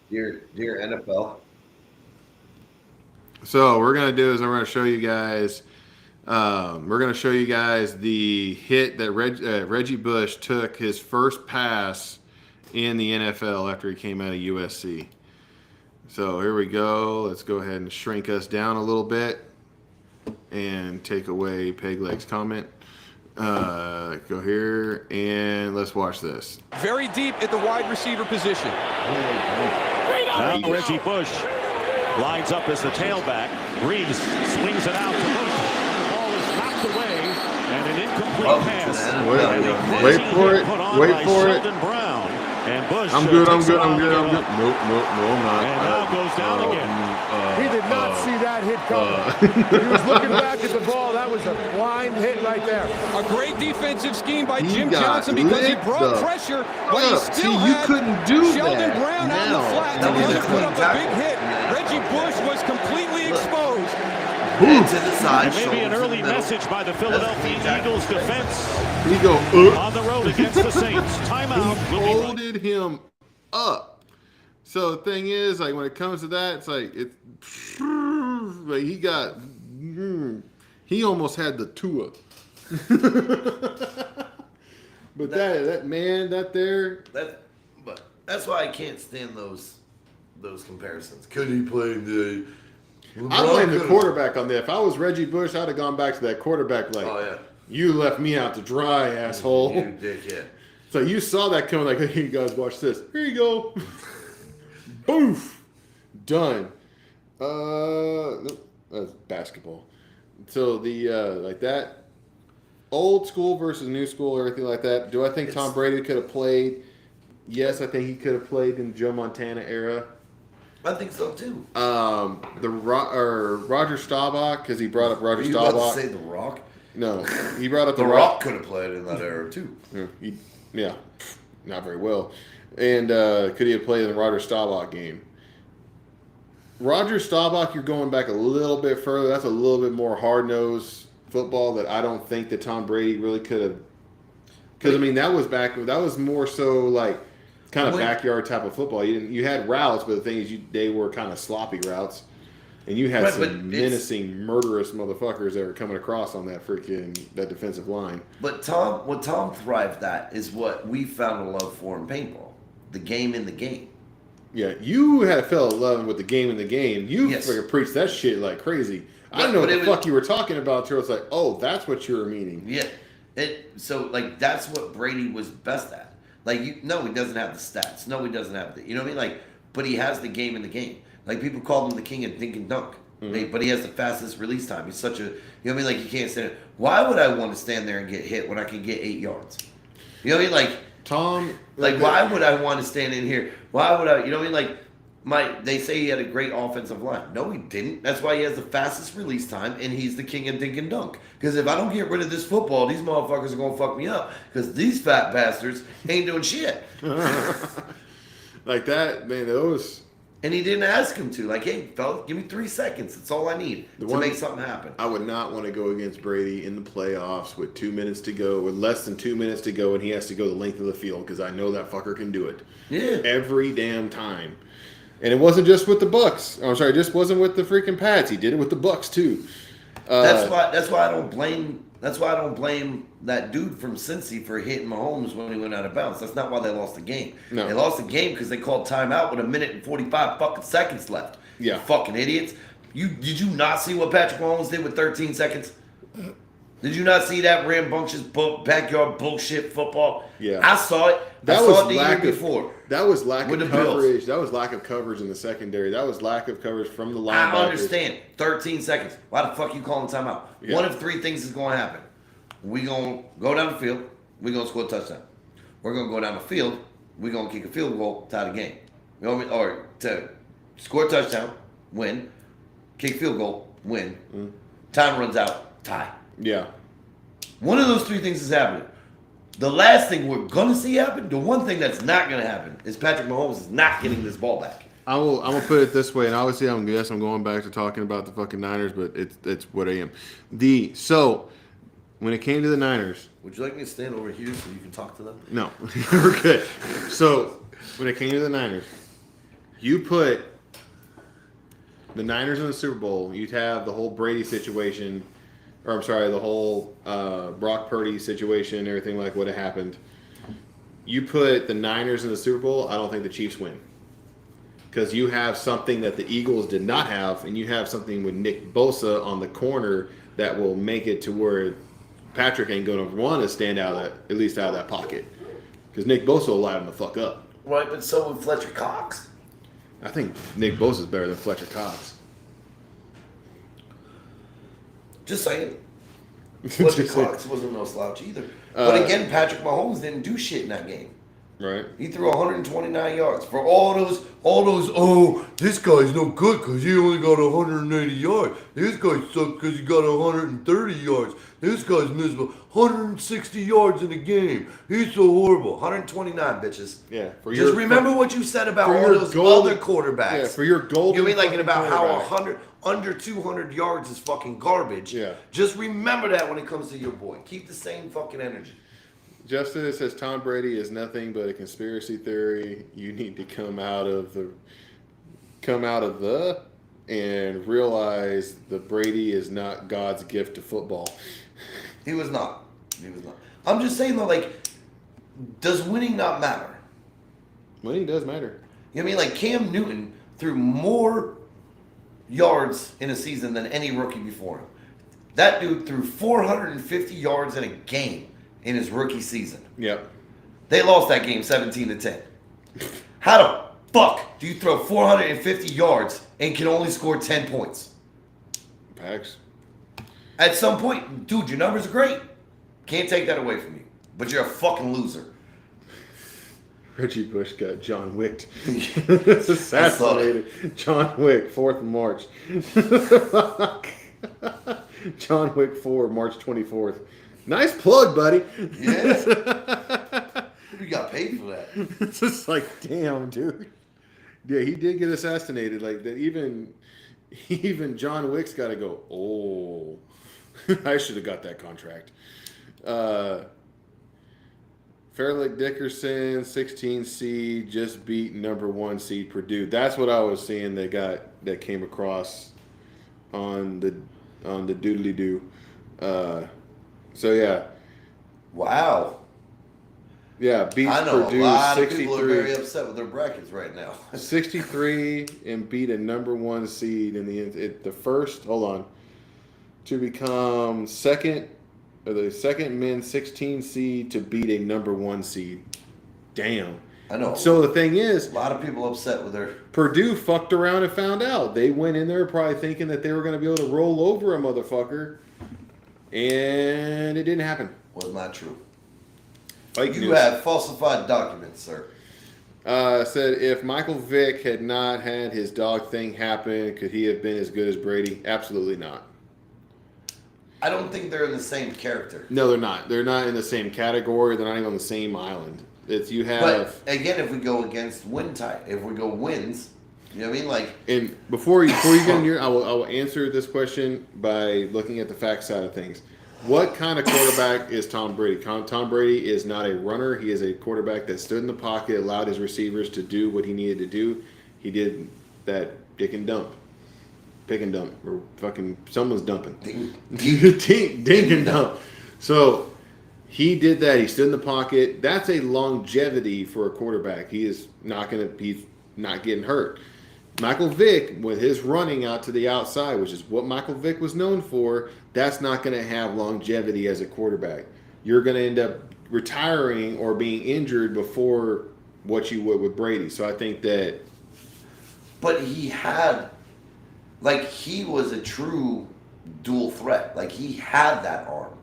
Dear NFL. So what we're gonna do is I'm gonna show you guys. We're going to show you guys the hit that Reggie Bush took his first pass in the NFL after he came out of USC. So here we go. Let's go ahead and shrink us down a little bit and take away Pegleg's comment. Go here and let's watch this. Very deep at the wide receiver position. Now Reggie Bush lines up as the tailback. Reeves swings it out to Bush. Away and an incomplete pass. Wait for it. Wait for it. Brown. And Bush I'm good. Nope, no, I'm not. And now goes down again. He did not see that hit coming. He was looking back at the ball. That was a blind hit right there. A great defensive scheme by Jim Johnson because he brought pressure, but he still had Sheldon Brown out in the flat to put up a big hit. Reggie Bush was completely exposed. To the side, and maybe an early message by the Philadelphia Eagles defense. He go on the road against the Saints. Timeout. He folded him up. So the thing is, like when it comes to that, it's like like he almost had the Tua. But but that's why I can't stand those comparisons. Could he play the? I blame the quarterback on that. If I was Reggie Bush, I'd have gone back to that quarterback like, you left me out to dry, asshole. You dickhead. So you saw that coming like, hey, you guys, watch this. Here you go. Boof. Done. That's basketball. So the, like that, old school versus new school, everything like that. Do I think Tom Brady could have played? Yes, I think he could have played in Joe Montana era. I think so too. Roger Staubach, because he brought up Roger Staubach. Staubach. You about to say The Rock? No, he brought up The Rock could have played in that era too. Yeah, not very well. And could he have played in the Roger Staubach game? Roger Staubach, you're going back a little bit further. That's a little bit more hard-nosed football that I don't think that Tom Brady really could have. Because I mean, that was more so like. Kind of backyard type of football. You had routes, but the thing is, they were kind of sloppy routes. And you had some menacing, murderous motherfuckers that were coming across on that defensive line. But what Tom thrived at is what we found a love for in paintball. The game in the game. Yeah, you fell in love with the game in the game. You freaking preached that shit like crazy. I don't know what the fuck you were talking about until it's like, oh, that's what you were meaning. Yeah. So, that's what Brady was best at. No, he doesn't have the stats. No, he doesn't have the, you know what I mean? But he has the game in the game. People call him the king of dink and dunk. Mm-hmm. But he has the fastest release time. He's such a, you know what I mean? You can't stand there. Why would I want to stand there and get hit when I can get 8 yards? You know what I mean? Tom. Why would I want to stand in here? Why would I, you know what I mean? They say he had a great offensive line. No, he didn't. That's why he has the fastest release time, and he's the king of dink and dunk. Because if I don't get rid of this football, these motherfuckers are going to fuck me up. Because these fat bastards ain't doing shit. Like that, man, those... And he didn't ask him to. Hey, fella, give me 3 seconds. That's all I need to make something happen. I would not want to go against Brady in the playoffs with 2 minutes to go, with less than 2 minutes to go, and he has to go the length of the field because I know that fucker can do it. Yeah. Every damn time. And it wasn't just with the Bucks. I'm sorry, it just wasn't with the freaking Pats. He did it with the Bucks too. That's why I don't blame that dude from Cincy for hitting Mahomes when he went out of bounds. That's not why they lost the game. No. They lost the game because they called timeout with 1 minute and 45 fucking seconds left. Yeah. You fucking idiots. Did you not see what Patrick Mahomes did with 13 seconds? Did you not see that rambunctious backyard bullshit football? Yeah. I saw it. I saw it the year before. That was lack of coverage. Bills. That was lack of coverage in the secondary. That was lack of coverage from the linebackers. I understand. 13 seconds. Why the fuck you calling timeout? Yeah. One of 3 things is going to happen. We're going to go down the field. We're going to score a touchdown. We're going to go down the field. We're going to kick a field goal, tie the game. You know what I mean? Or to score a touchdown, win. Kick field goal, win. Mm. Time runs out, tie. Yeah. One of those 3 things is happening. The last thing we're going to see happen, the one thing that's not going to happen, is Patrick Mahomes is not getting this ball back. I'm going to put it this way, and obviously I'm going back to talking about the fucking Niners, but it's what I am. So, when it came to the Niners... Would you like me to stand over here so you can talk to them? No, we're good. So, when it came to the Niners, you put the Niners in the Super Bowl, you'd have the whole Brady situation... the whole Brock Purdy situation and everything like what had happened. You put the Niners in the Super Bowl, I don't think the Chiefs win. Because you have something that the Eagles did not have, and you have something with Nick Bosa on the corner that will make it to where Patrick ain't going to want to stand out at least out of that pocket. Because Nick Bosa will light him the fuck up. Right, but so would Fletcher Cox. I think Nick Bosa is better than Fletcher Cox. Just saying. Fletcher Cox wasn't no slouch either. But again, Patrick Mahomes didn't do shit in that game. Right. He threw 129 yards. For all those, this guy's no good because he only got 180 yards. This guy sucked because he got 130 yards. This guy's miserable. 160 yards in a game. He's so horrible. 129, bitches. Yeah. Just remember what you said about all those other quarterbacks. Yeah, for your golden. You mean about how under 200 yards is fucking garbage. Yeah. Just remember that when it comes to your boy. Keep the same fucking energy. Justin says Tom Brady is nothing but a conspiracy theory. You need to come out of the and realize that Brady is not God's gift to football. He was not. I'm just saying though, does winning not matter? Winning does matter. You know what I mean? Cam Newton threw more yards in a season than any rookie before him. That dude threw 450 yards in a game in his rookie season. Yep. They lost that game 17-10. How the fuck do you throw 450 yards and can only score 10 points? Packs. At some point, dude, your numbers are great. Can't take that away from you. But you're a fucking loser. Reggie Bush got John Wick. Assassinated. John Wick, 4th of March. John Wick 4, March 24th. Nice plug, buddy. Yeah. You got paid for that. It's just damn, dude. Yeah, he did get assassinated. That. Even John Wick's got to go, oh, I should have got that contract. Fairleigh Dickerson, 16 seed, just beat number 1 seed Purdue. That's what I was seeing that came across on the doodly doo. So yeah. Wow. Yeah, beats I know Purdue a lot 63. of people are very upset with their brackets right now. 63 and beat a number 1 seed in the first. Hold on, to become the second men's 16 seed to beat a number 1 seed. Damn. I know. So the thing is, a lot of people upset with their Purdue fucked around and found out. They went in there probably thinking that they were going to be able to roll over a motherfucker, and it didn't happen. Was not true. Fake You news. have falsified documents, sir. Said if Michael Vick had not had his dog thing happen, could he have been as good as Brady? Absolutely not. I don't think they're in the same character. No, they're not. They're not in the same category. They're not even on the same island. It's you have. But again, if we go against if we go wins, you know what I mean? Like, And before you get in here, I will answer this question by looking at the fact side of things. What kind of quarterback is Tom Brady? Tom Brady is not a runner. He is a quarterback that stood in the pocket, allowed his receivers to do what he needed to do. He did that pick and dump, or fucking someone's dumping. Dink and dump. So he did that. He stood in the pocket. That's a longevity for a quarterback. He's not getting hurt. Michael Vick, with his running out to the outside, which is what Michael Vick was known for, that's not going to have longevity as a quarterback. You're going to end up retiring or being injured before what you would with Brady. So I think that. but he was a true dual threat. Like, he had that arm.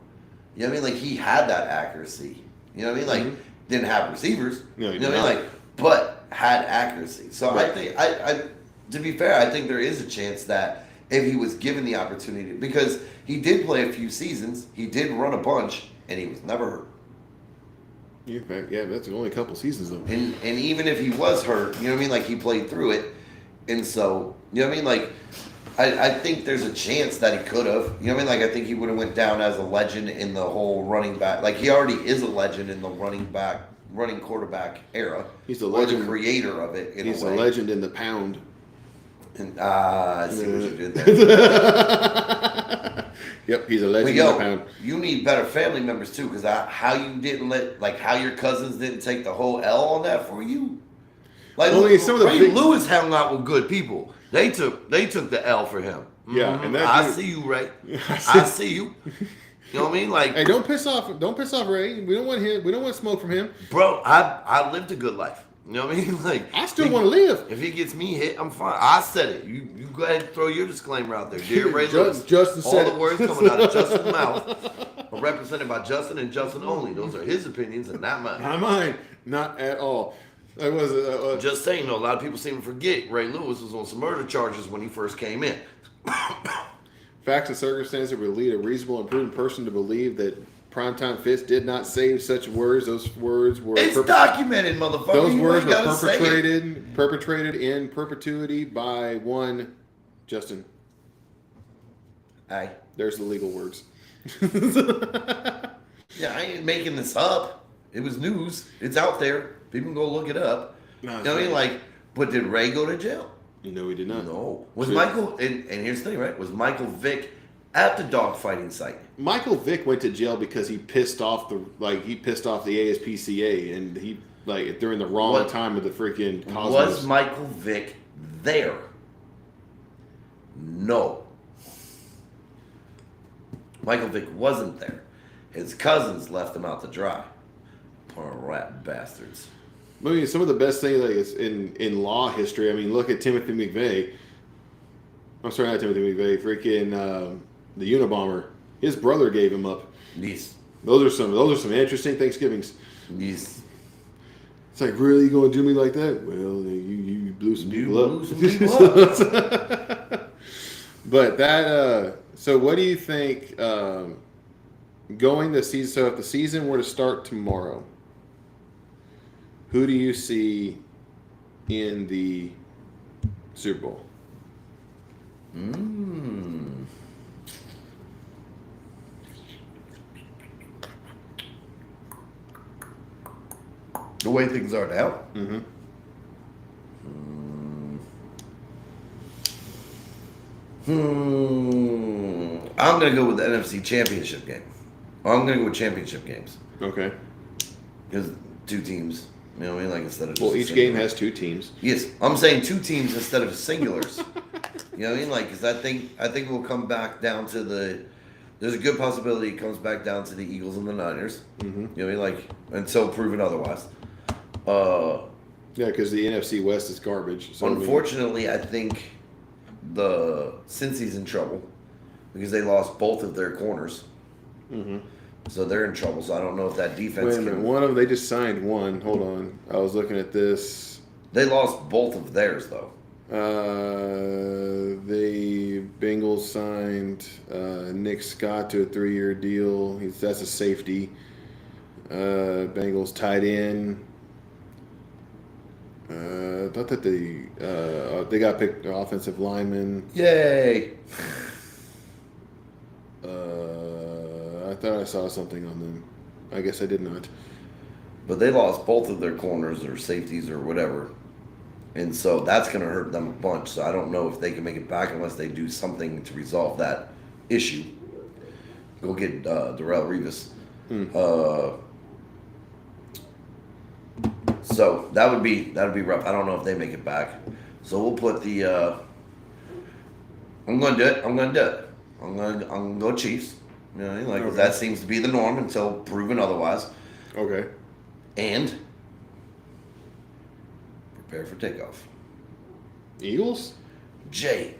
You know what I mean? Like, he had that accuracy. You know what I mean? Like, didn't have receivers. No, you know what I mean? Like, but had accuracy. So Right. I think, to be fair, I think there is a chance that if he was given the opportunity, because he did play a few seasons, he did run a bunch, and he was never hurt. Yeah, that's only a couple seasons though. And even if he was hurt, you know what I mean? Like, he played through it. And so, you know what I mean? Like, I think there's a chance that he could have. You know what I mean? Like, I think he would have went down as a legend in the whole running back. Like, he already is a legend in the running quarterback era. He's a legend. Or the creator of it, He's a way. a legend in the pound. And, I see what you did there. Yep, he's a legend But in the pound. you need better family members too, because how you didn't how your cousins didn't take the whole L on that for you. Like, Some of the Ray big... Lewis hung out with good people. They took the L for him. Yeah, and that I dude- see you, Ray. I see you. You know what I mean? Like, Hey, don't piss off Ray. We don't want him. We don't want smoke from him. bro, I lived a good life. You know what I mean? Like, I still want to live. If he gets me hit, I'm fine. I said it. You go ahead and throw your disclaimer out there. Dear Ray Lewis. Justin all said the it. words coming out of Justin's mouth are represented by Justin and Justin only. Those are his opinions and not mine. Not mine. Not at all. That was Just saying, though, a lot of people seem to forget Ray Lewis was on some murder charges when he first came in. facts and circumstances would lead a reasonable and prudent person to believe that Primetime Fitz did not say such words. Those words were It's documented, motherfucker. Those You words ain't were gotta say it. perpetrated in perpetuity by one Justin. Aye. There's the legal words. Yeah, I ain't making this up. It was news. It's out there. People can go look it up. No, you know what I mean? Like, but did Ray go to jail? No, he did not. No. Was Michael, and here's the thing, right? Was Michael Vick at the dogfighting site? Michael Vick went to jail because he pissed off the ASPCA, and he during the wrong time of the freaking Cosmos. Was Michael Vick there? No. Michael Vick wasn't there. His cousins left him out to dry. Poor rat bastards. I mean, some of the best things is in law history. I mean, look at Timothy McVeigh. I'm sorry, not Timothy McVeigh. Freaking the Unabomber. His brother gave him up. Yes. Those are some interesting Thanksgivings. Yes. It's like, really, you gonna do me like that? Well, you blew some people up. But that. So, what do you think? Going the season. So, if the season were to start tomorrow, who do you see in the Super Bowl? The way things are now. Mm-hmm. I'm going to go with the NFC Championship game. I'm going to go with championship games. Okay. Because 2 teams, you know what I mean? Like instead of just well, each game has 2 teams. Yes, I'm saying 2 teams instead of singulars. You know what I mean? Like, because I think we'll come back down to there's a good possibility it comes back down to the Eagles and the Niners. Mm-hmm. You know what I mean? Like, until proven otherwise. Yeah, because the NFC West is garbage. So unfortunately, I think the Cincy's in trouble because they lost both of their corners. Mm-hmm. So they're in trouble. So I don't know if that defense Wait a minute. One of them, they just signed one. Hold on. I was looking at this. They lost both of theirs, though. The Bengals signed Nick Scott to a 3-year deal. That's a safety. Bengals tied in. I thought that they got picked offensive lineman. Yay! I thought I saw something on them. I guess I did not. But they lost both of their corners or safeties or whatever. And so that's going to hurt them a bunch. So I don't know if they can make it back unless they do something to resolve that issue. Go get Darrell Revis. So that would be rough. I don't know if they make it back. So we'll put the. I'm going to do it. I'm going to go Chiefs. You know, like okay. That seems to be the norm until proven otherwise. Okay. And prepare for takeoff. Eagles? Jets.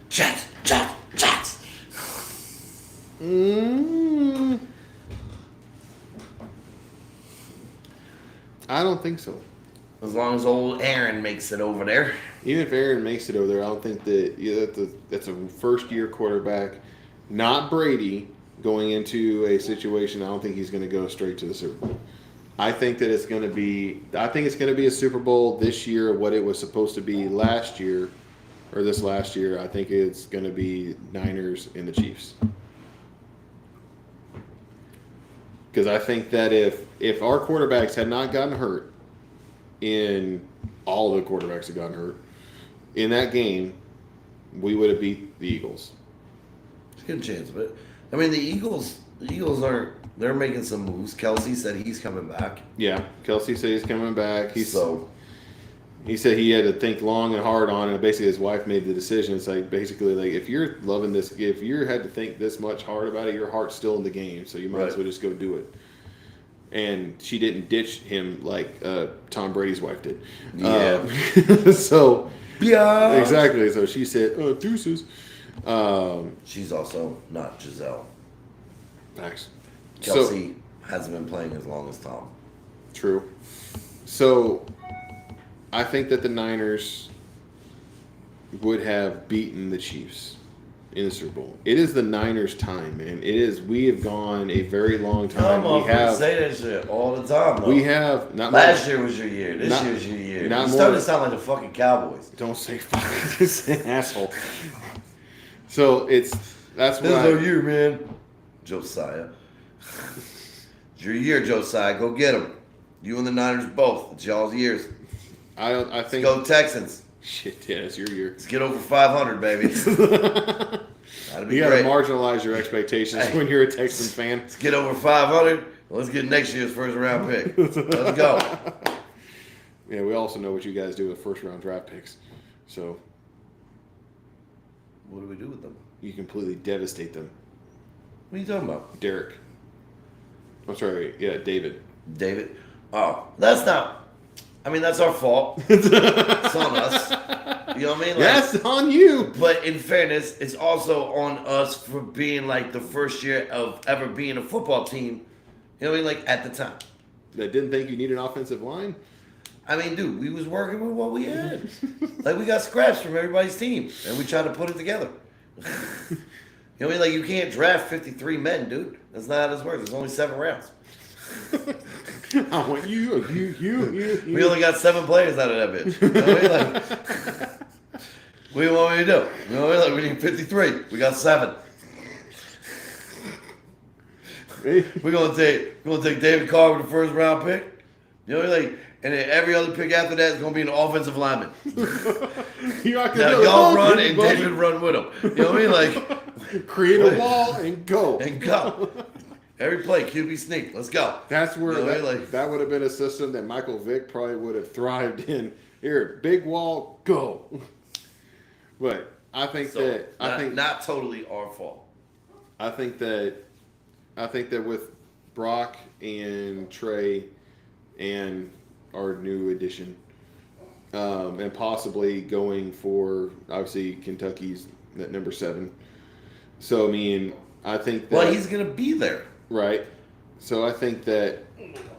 Jets. I don't think so. As long as old Aaron makes it over there. Even if Aaron makes it over there, I don't think that's a first-year quarterback. Not Brady going into a situation. I don't think he's going to go straight to the Super Bowl. I think that it's going to be. I think it's going to be a Super Bowl this year. What it was supposed to be last year, or this last year. I think it's going to be Niners and the Chiefs. Because I think that if our quarterbacks had not gotten hurt, in all the quarterbacks had gotten hurt in that game, we would have beat the Eagles. There's a good chance, but I mean the Eagles aren't. They're making some moves. Kelsey said he's coming back. Yeah, Kelsey said he's coming back. He said he had to think long and hard on it. Basically, his wife made the decision. It's like basically like if you're loving this, if you had to think this much hard about it, your heart's still in the game, so you might as well just go do it. And she didn't ditch him like Tom Brady's wife did. Yeah. So yeah, exactly. So she said, "Deuces." She's also not Giselle. Thanks. Kelsey hasn't been playing as long as Tom. True. So I think that the Niners would have beaten the Chiefs in the Super Bowl. It is the Niners' time, man. It is. We have gone a very long time. We have say that shit all the time. Though. We have. Not last year was your year. This year's your year. You starting to sound like the fucking Cowboys. Don't say fucking asshole. So that's this is your year, man. Josiah. It's your year, Josiah. Go get him. You and the Niners both. It's y'all's years. I think. Let's go Texans. Shit, yeah, it's your year. Let's get over 500, baby. That'd be you great. Gotta marginalize your expectations when you're a Texan fan. Let's get over 500. Let's get next year's first round pick. Let's go. Yeah, we also know what you guys do with first round draft picks. So, what do we do with them? You completely devastate them. What are you talking about? Derek. I'm sorry. Yeah, David. David. Oh, that's not. I mean, that's our fault. It's on us. You know what I mean? Like, that's on you. But in fairness, it's also on us for being like the first year of ever being a football team. You know what I mean? Like at the time. That didn't think you needed an offensive line? I mean, dude, we was working with what we had. Like we got scraps from everybody's team, and we tried to put it together. You know what I mean? Like you can't draft 53 men, dude. That's not how this works. There's only 7 rounds. I want you. We only got 7 players out of that bitch. You know what I mean? Like, what do you want me to do? You know what I mean? Like, we need 53. We got 7. We're gonna take David Carr with the first round pick. You know what I mean? Like, and then every other pick after that is going to be an offensive lineman. Now y'all run and David run with him. You know what I mean? Like create a wall and go. Every play, QB sneak. Let's go. That's where you know that would have been a system that Michael Vick probably would have thrived in. Here, big wall, go. But I think not totally our fault. I think that with Brock and Trey and our new addition, and possibly going for obviously Kentucky's at number 7. So I mean, I think that well, he's gonna be there, right? So I think that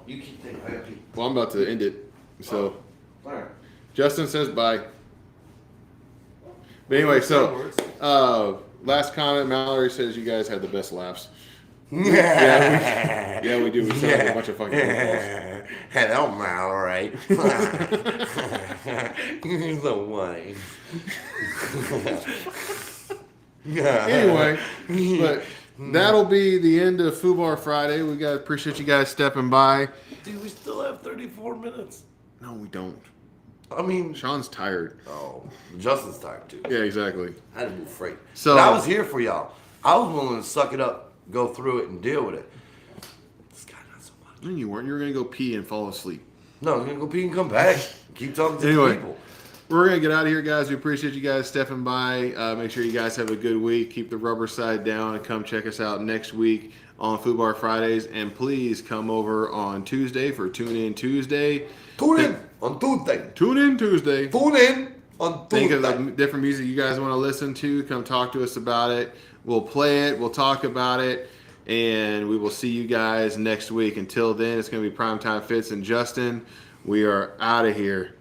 you keep thinking. I gotta pee. Well, I'm about to end it. So all right. Justin says bye. But anyway, so last comment, Mallory says you guys had the best laughs. Yeah, we do. We sound like a bunch of fucking footballs. Hello, Mallory. You're the one. Anyway, but that'll be the end of FUBAR Friday. We appreciate you guys stepping by. Dude, we still have 34 minutes. No, we don't. I mean, Sean's tired. Oh, Justin's tired too. Yeah, exactly. I had to move freight. So but I was here for y'all. I was willing to suck it up, go through it, and deal with it. This guy not so much. No, you weren't. You were gonna go pee and fall asleep. No, I'm gonna go pee and come back. Keep talking to the people. We're going to get out of here, guys. We appreciate you guys stepping by. Make sure you guys have a good week. Keep the rubber side down and come check us out next week on FUBAR Fridays. And please come over on Tuesday for Tune In Tuesday. Tune in on Tuesday. Tune In Tuesday. Tune in on Tuesday. Think of the different music you guys want to listen to. Come talk to us about it. We'll play it. We'll talk about it. And we will see you guys next week. Until then, it's going to be Primetime Fitz and Justin. We are out of here.